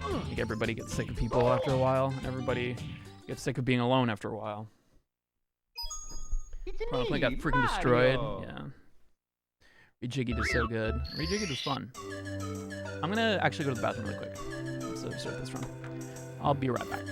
I think everybody gets sick of people after a while. Everybody gets sick of being alone after a while. Well, I got freaking destroyed. Yeah. Rejiggied is so good. Rejiggied was fun. I'm gonna actually go to the bathroom really quick. So start this run. I'll be right back.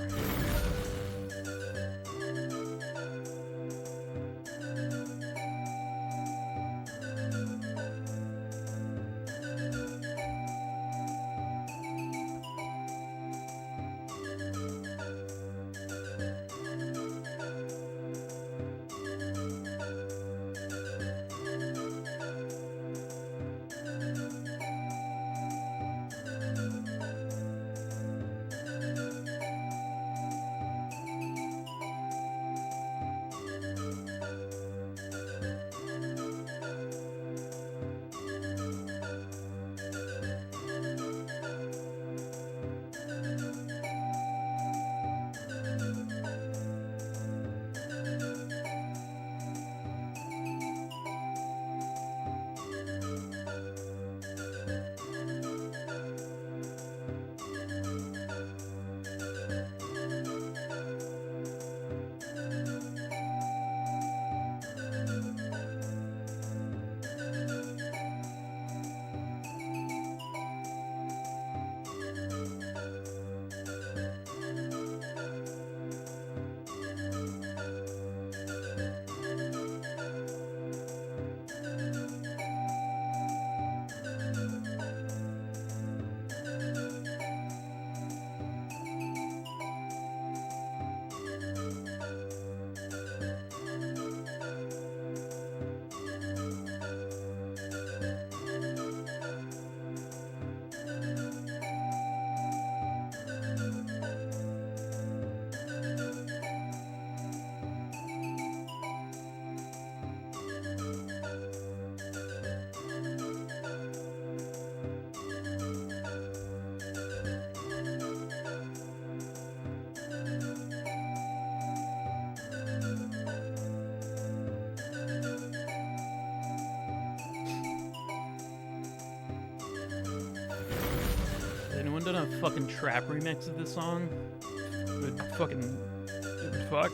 Done a fucking trap remix of this song? It would fuck.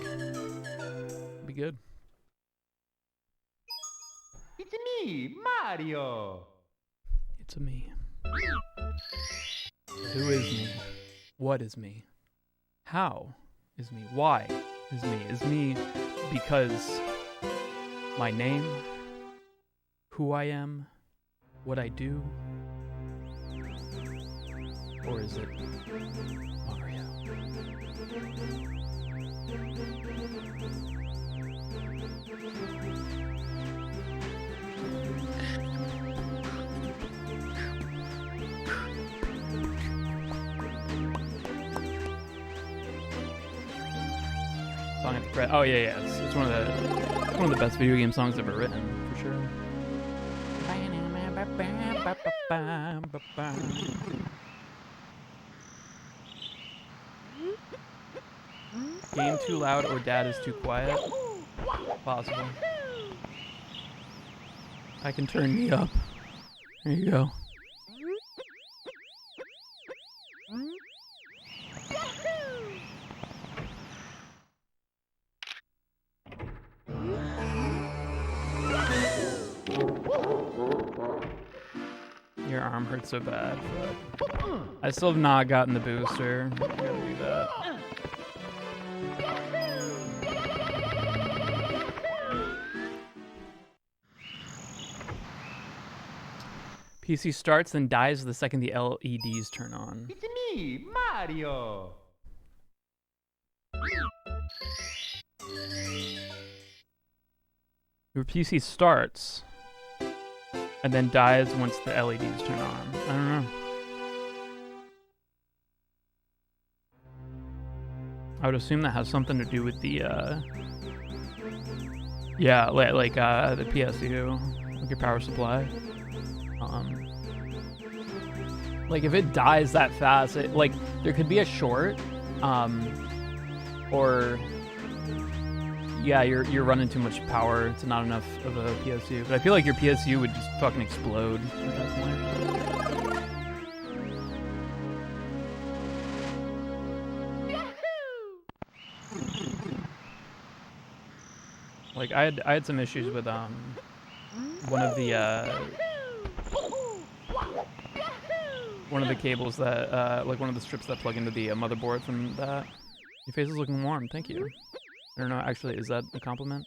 Be good. It's me, Mario. It's a me. Who is me? What is me? How is me? Why is me? Is me because my name, who I am, what I do? Or is it Mario? Song at the credit. Oh yeah. It's one of the best video game songs ever written, for sure. Game too loud or dad is too quiet? Possible. I can turn me up. There you go. Your arm hurts so bad, but I still have not gotten the booster. I gotta do that. PC starts, then dies the second the LEDs turn on. It's me, Mario. Your PC starts and then dies once the LEDs turn on. I don't know. I would assume that has something to do with the, yeah, like the PSU, like your power supply. Like if it dies that fast, like there could be a short, or yeah, you're running too much power. It's not enough of a PSU. But I feel like your PSU would just fucking explode at that point. Like I had some issues with one of the cables that like one of the strips that plug into the motherboard from that. Your face is looking warm. Thank you. I don't know. Actually, is that a compliment?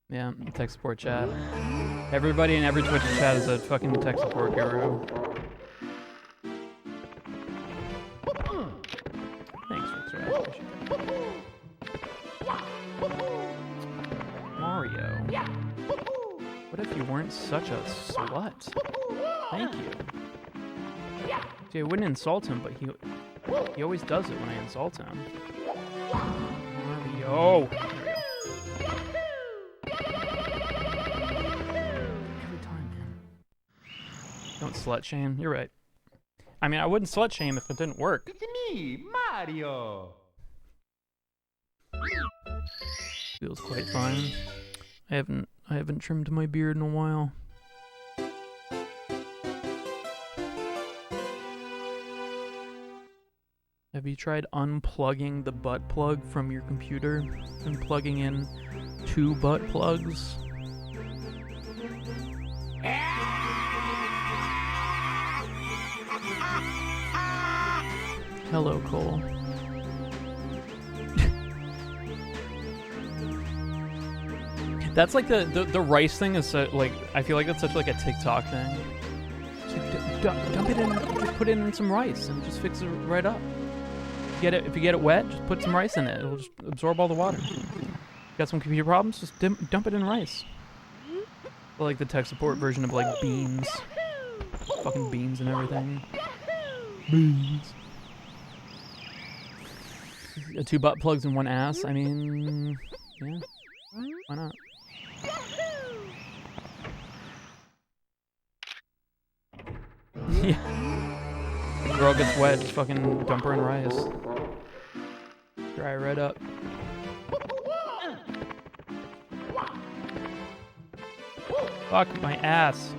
Yeah, tech support chat. Everybody in every Twitch chat is a fucking tech support guru. Thanks, Rick. I appreciate that. Mario. What if you weren't such a slut? Thank you. See, I wouldn't insult him, but he always does it when I insult him. Mario. Every time, man. Don't slut shame. You're right. I mean, I wouldn't slut shame if it didn't work. It's me, Mario. Feels quite fine. I haven't trimmed my beard in a while. Have you tried unplugging the butt plug from your computer and plugging in 2 butt plugs? Hello, Cole. That's like the rice thing is so, like, I feel like that's such like a TikTok thing. Dump it in, just put it in some rice and just fix it right up. If you get it wet, just put some rice in it. It'll just absorb all the water. Got some computer problems? Just dump it in rice. Or like the tech support version of like beans. Fucking beans and everything. Beans. 2 butt plugs and 1 ass. I mean, yeah. Why not? Yeah. Girl gets wet, just fucking dump her in rice. Dry her right up. Fuck my ass.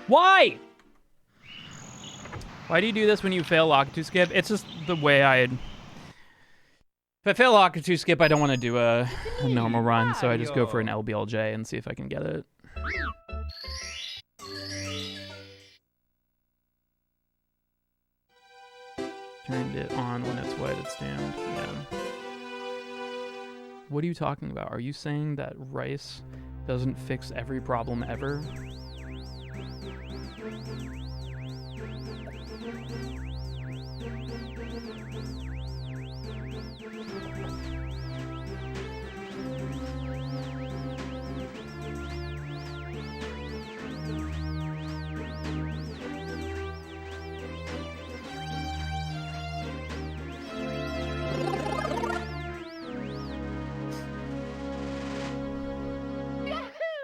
Why? Why do you do this when you fail Lakitu skip? It's just the way If I fail Lakitu skip, I don't want to do a normal run, so I just go for an LBLJ and see if I can get it. Turned it on when it's wet, it's damned. Yeah. What are you talking about? Are you saying that rice doesn't fix every problem ever?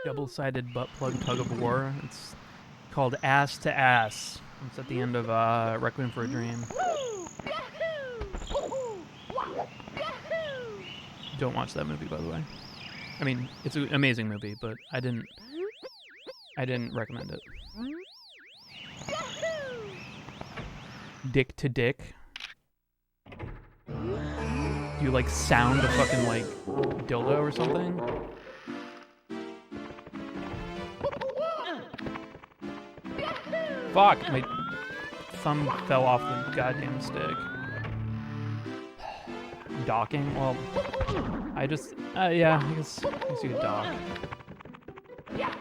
double-sided butt plug tug of war. It's called Ass to Ass. It's at the end of Requiem for a Dream. Don't watch that movie, by the way. I mean, it's an amazing movie, but I didn't recommend it. Dick to dick. Do you like sound a fucking like dildo or something? Fuck, my thumb fell off the goddamn stick. Docking? Well, I just, yeah, I guess you could dock. I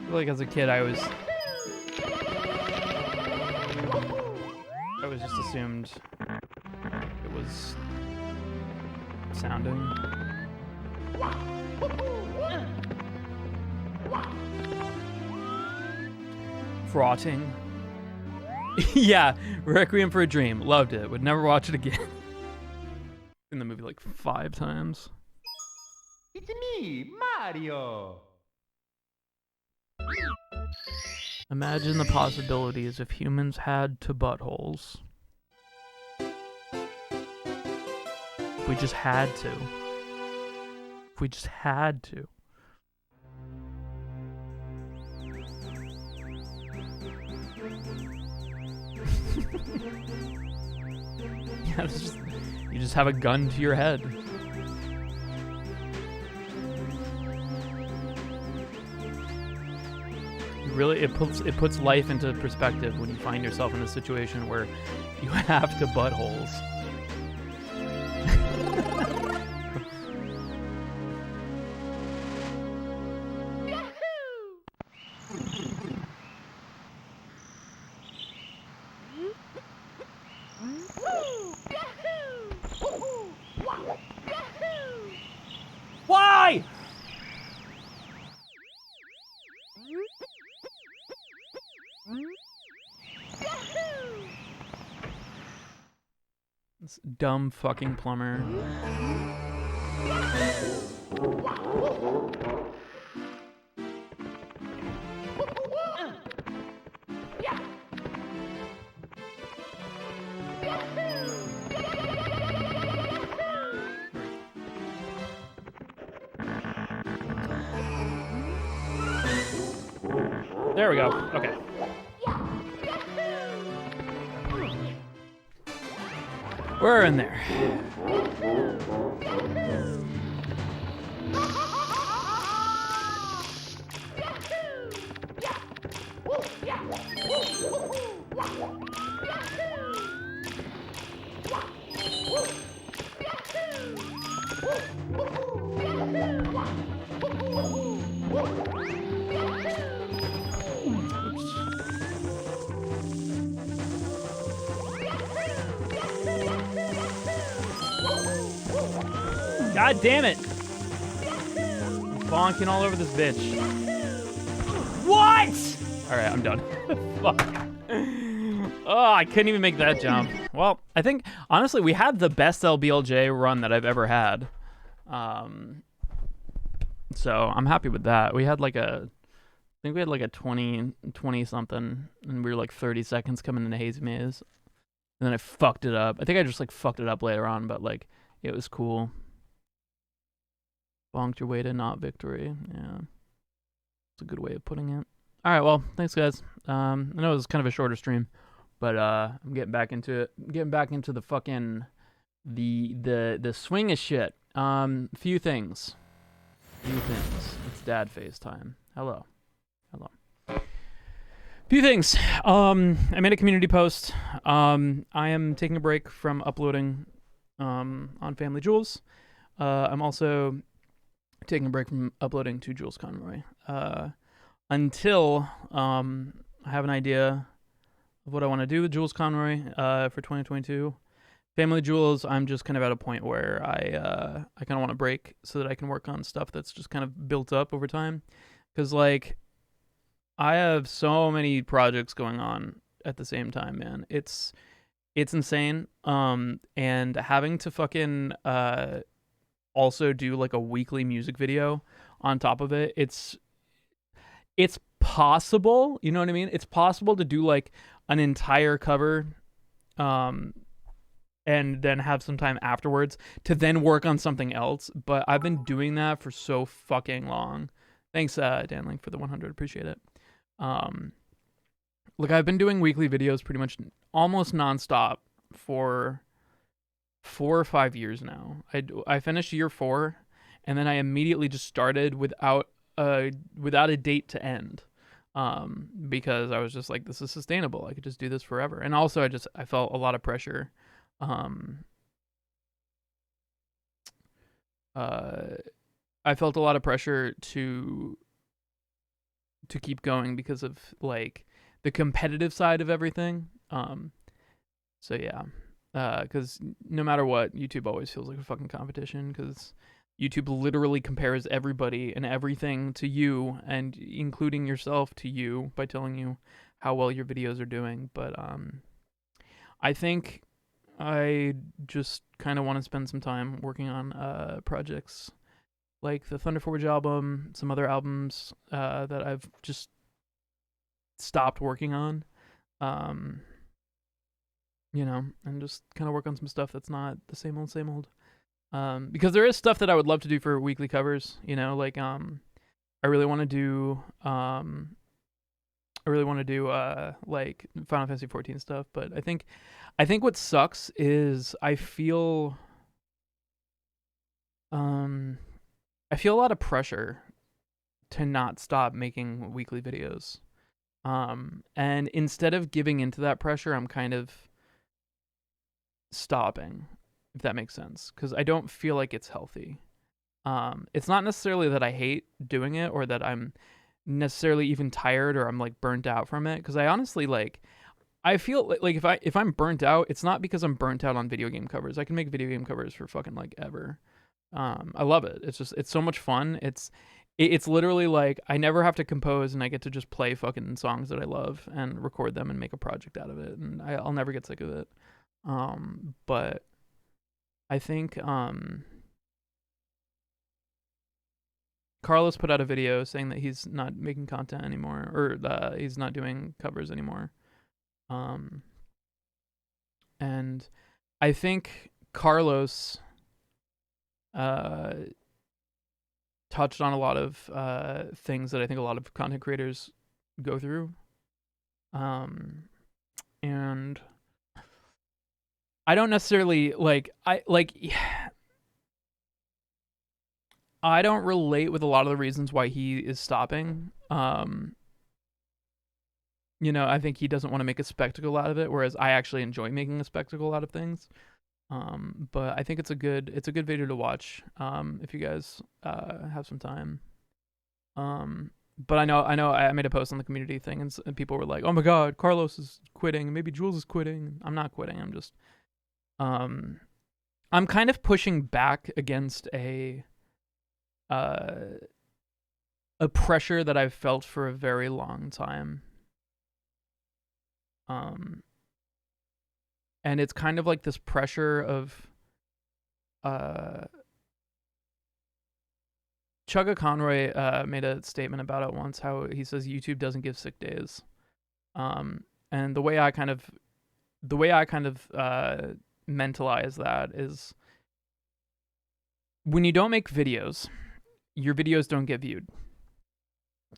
feel like as a kid I just assumed it was sounding. Frotting. Yeah, Requiem for a Dream. Loved it. Would never watch it again. In the movie like 5 times. It's me, Mario. Imagine the possibilities if humans had 2 buttholes. If we just had to. If we just had to. Yeah, it's just, you just have a gun to your head. Really, it puts life into perspective when you find yourself in a situation where you have 2 buttholes. Why? This dumb fucking plumber. There we go. Okay. We're in there. God damn it! I'm bonking all over this bitch. What? Alright, I'm done. Fuck. Oh, I couldn't even make that jump. Well, I think, honestly, we had the best LBLJ run that I've ever had. So, I'm happy with that. We had like I think we had like a 20 something, and we were like 30 seconds coming into Hazy Maze. And then I fucked it up. I think I just like fucked it up later on, but like, it was cool. Bonked your way to not victory. Yeah. It's a good way of putting it. Alright, well, thanks guys. I know it was kind of a shorter stream, but I'm getting back into it. Getting back into the fucking the swing of shit. Few things. It's dad face time. Hello. Few things. I made a community post. I am taking a break from uploading on Family Jewels. I'm also taking a break from uploading to Jules Conroy until I have an idea of what I want to do with Jules Conroy for 2022. Family Jewels, I'm just kind of at a point where I kind of want to break so that I can work on stuff that's just kind of built up over time. Because, like, I have so many projects going on at the same time, man. It's insane. And having to fucking also do like a weekly music video on top of it, it's it's possible, you know what I mean? It's possible to do like an entire cover, and then have some time afterwards to then work on something else. But I've been doing that for so fucking long. Thanks, Danling, for the 100. Appreciate it. Look, I've been doing weekly videos pretty much almost nonstop for 4 or 5 years now. I finished year 4, and then I immediately just started without a date to end, because I was just like, this is sustainable. I could just do this forever. And also, I felt a lot of pressure. I felt a lot of pressure to keep going because of like the competitive side of everything. So yeah, because no matter what, YouTube always feels like a fucking competition, because YouTube literally compares everybody and everything to you, and including yourself to you, by telling you how well your videos are doing. But I think I just kind of want to spend some time working on projects like the Thunder Forge album, some other albums that I've just stopped working on, you know, and just kind of work on some stuff that's not the same old. Because there is stuff that I would love to do for weekly covers, you know, like I really want to do like Final Fantasy 14 stuff. But I think what sucks is I feel a lot of pressure to not stop making weekly videos. And instead of giving into that pressure, I'm kind of stopping, if that makes sense, because I don't feel like it's healthy. It's not necessarily that I hate doing it or that I'm necessarily even tired or I'm like burnt out from it, because I honestly like, I feel like if I'm burnt out, it's not because I'm burnt out on video game covers. I can make video game covers for fucking like ever. I love it. It's so much fun. It's literally like I never have to compose, and I get to just play fucking songs that I love and record them and make a project out of it, and I'll never get sick of it. But I think Carlos put out a video saying that he's not making content anymore, or he's not doing covers anymore. And I think Carlos touched on a lot of things that I think a lot of content creators go through. And I don't necessarily I don't relate with a lot of the reasons why he is stopping. You know, I think he doesn't want to make a spectacle out of it, whereas I actually enjoy making a spectacle out of things. But I think it's a good video to watch, if you guys have some time. But I know I made a post on the community thing, and people were like, "Oh my God, Carlos is quitting. Maybe Jules is quitting." I'm not quitting. I'm just, I'm kind of pushing back against a pressure that I've felt for a very long time. And it's kind of like this pressure of Chugga Conroy made a statement about it once, how he says YouTube doesn't give sick days. And the way I kind of mentalize that is, when you don't make videos, your videos don't get viewed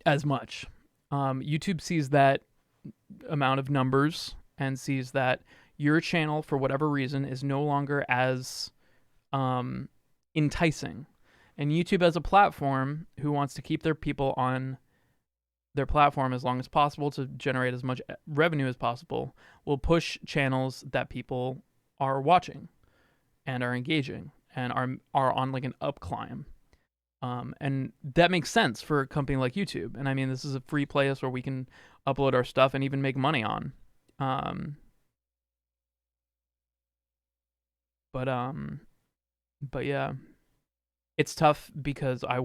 as much. YouTube sees that amount of numbers and sees that your channel, for whatever reason, is no longer as enticing. And YouTube, as a platform who wants to keep their people on their platform as long as possible to generate as much revenue as possible, will push channels that people are watching and are engaging and are on like an up climb. And that makes sense for a company like YouTube. And I mean, this is a free place where we can upload our stuff and even make money on. But yeah, it's tough because I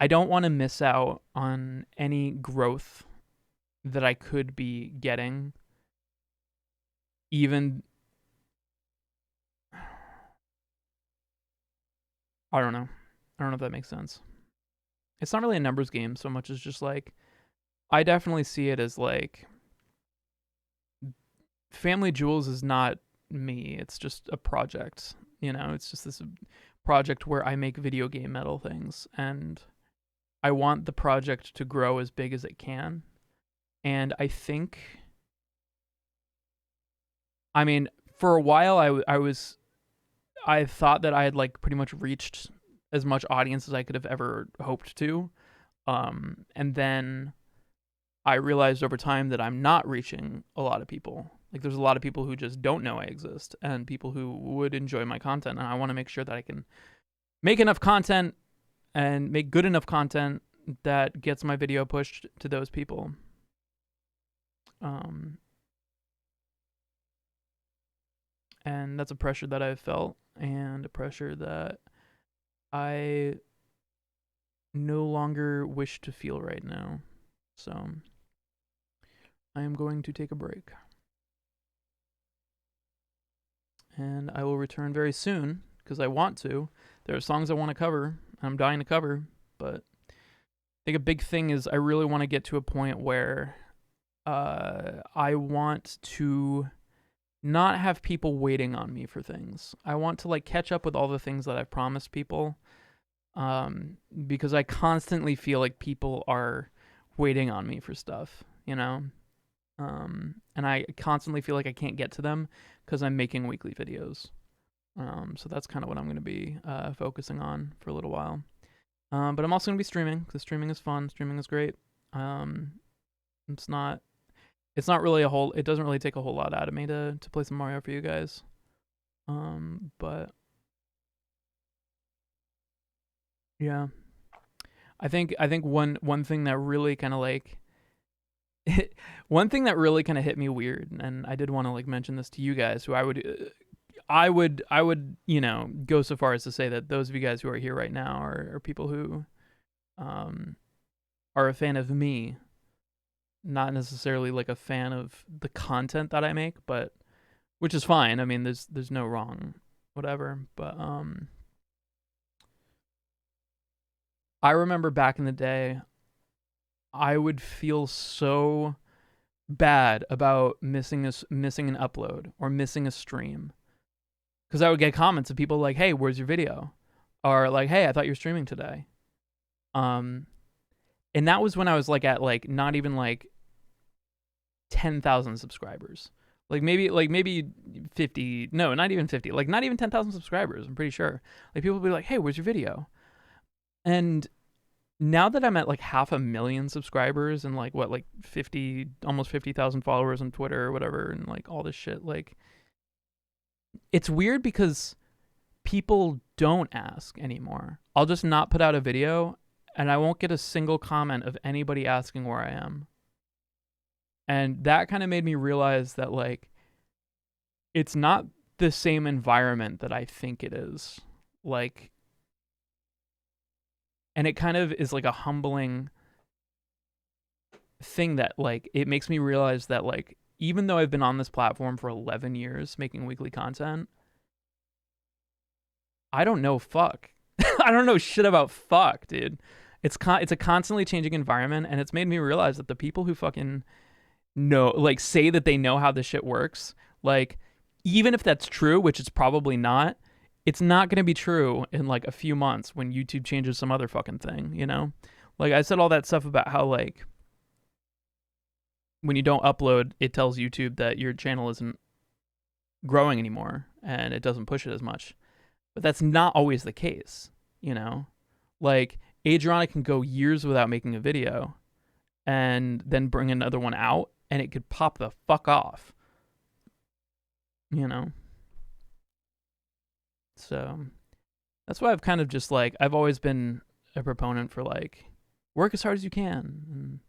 don't want to miss out on any growth that I could be getting, even, I don't know if that makes sense. it's not really a numbers game so much as just like, I definitely see it as like, Family Jewels is not me. It's just a project, you know. It's just this project where I make video game metal things, and I want the project to grow as big as it can. And I think, I mean, for a while I thought that I had like pretty much reached as much audience as I could have ever hoped to. And then I realized over time that I'm not reaching a lot of people. Like, there's a lot of people who just don't know I exist, and people who would enjoy my content. And I want to make sure that I can make enough content and make good enough content that gets my video pushed to those people. And that's a pressure that I've felt, and a pressure that I no longer wish to feel right now. So I am going to take a break. And I will return very soon, because I want to. There are songs I want to cover, I'm dying to cover, but I think a big thing is I really want to get to a point where I want to not have people waiting on me for things. I want to like catch up with all the things that I've promised people, because I constantly feel like people are waiting on me for stuff, you know? And I constantly feel like I can't get to them because I'm making weekly videos. So that's kind of what I'm going to be focusing on for a little while. But I'm also going to be streaming, because streaming is fun. Streaming is great. It's not really it doesn't really take a whole lot out of me to play some Mario for you guys. But yeah, I think one thing that really kind of like, one thing that really kind of hit me weird, and I did want to like mention this to you guys, who I would, you know, go so far as to say that those of you guys who are here right now are people who are a fan of me, not necessarily like a fan of the content that I make, but which is fine. I mean, there's no wrong, whatever. But I remember back in the day, I would feel so bad about missing an upload or missing a stream, because I would get comments of people like, "Hey, where's your video?" Or like, "Hey, I thought you were streaming today." And that was when I was like at like not even like 10,000 subscribers. Like maybe 50, no, not even 50, like not even 10,000 subscribers, I'm pretty sure. Like people would be like, "Hey, where's your video?" And now that I'm at like 500,000 subscribers and like what, like 50, almost 50,000 followers on Twitter or whatever, and like all this shit, like it's weird because people don't ask anymore. I'll just not put out a video and I won't get a single comment of anybody asking where I am. And that kind of made me realize that like it's not the same environment that I think it is. Like, and it kind of is like a humbling thing that like it makes me realize that like even though I've been on this platform for 11 years making weekly content, I don't know fuck. I don't know shit about fuck, dude. It's a constantly changing environment, and it's made me realize that the people who fucking know, like say that they know how this shit works, like even if that's true, which it's probably not, it's not going to be true in like a few months when YouTube changes some other fucking thing, you know? Like I said all that stuff about how like when you don't upload, it tells YouTube that your channel isn't growing anymore and it doesn't push it as much. But that's not always the case, you know? Like Adriana can go years without making a video and then bring another one out and it could pop the fuck off, you know? So that's why I've kind of just like, I've always been a proponent for like, work as hard as you can. And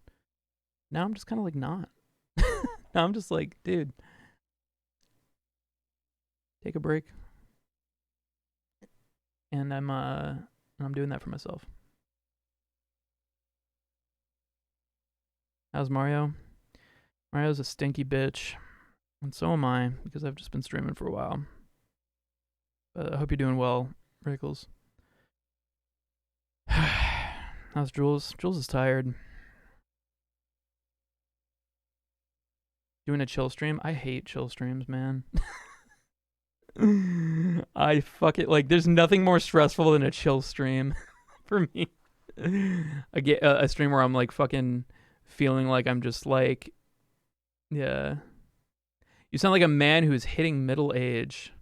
now I'm just kind of like not. Now I'm just like, dude, take a break. And I'm doing that for myself. How's Mario? Mario's a stinky bitch. And so am I, because I've just been streaming for a while. But I hope you're doing well, Rickles. How's Jules? Jules is tired. Doing a chill stream? I hate chill streams, man. I fuck it. Like, there's nothing more stressful than a chill stream for me. I get a stream where I'm like fucking feeling like I'm just like, yeah. You sound like a man who's hitting middle age.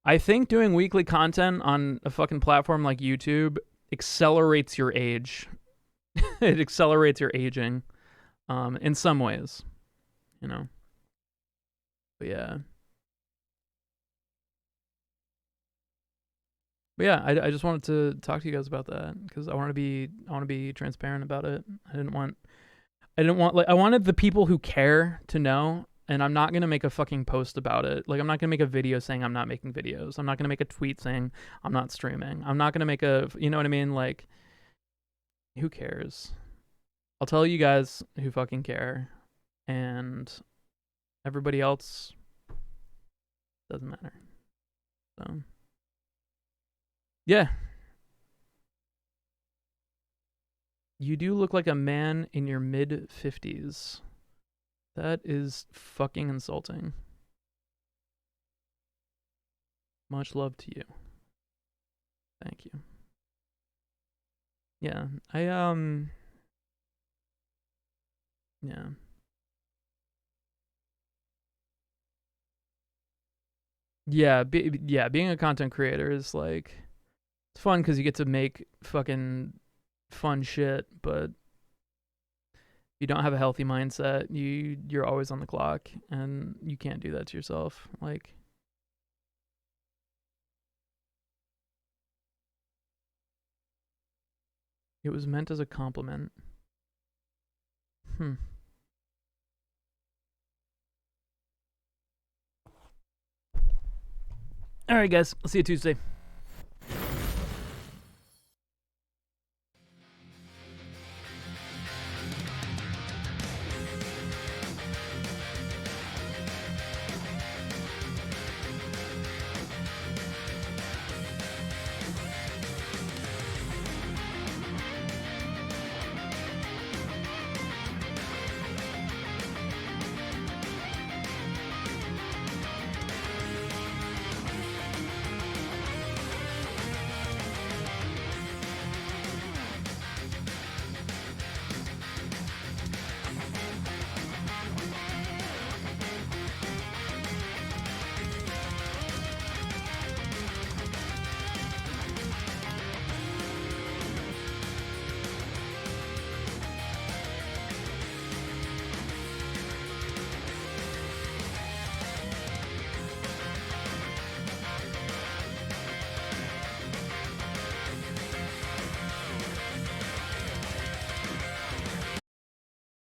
I think doing weekly content on a fucking platform like YouTube accelerates your age. It accelerates your aging, in some ways, you know. But yeah. But yeah, I just wanted to talk to you guys about that because I want to be transparent about it. I wanted the people who care to know, and I'm not gonna make a fucking post about it. Like, I'm not gonna make a video saying I'm not making videos. I'm not gonna make a tweet saying I'm not streaming. I'm not gonna make a, you know what I mean? Like, who cares? I'll tell you guys who fucking care, and everybody else doesn't matter. So. Yeah. You do look like a man in your mid-50s. That is fucking insulting. Much love to you. Thank you. Yeah, yeah. Yeah, being a content creator is like, it's fun because you get to make fucking fun shit, but if you don't have a healthy mindset, you're always on the clock, and you can't do that to yourself. Like, it was meant as a compliment. All right, guys. I'll see you Tuesday.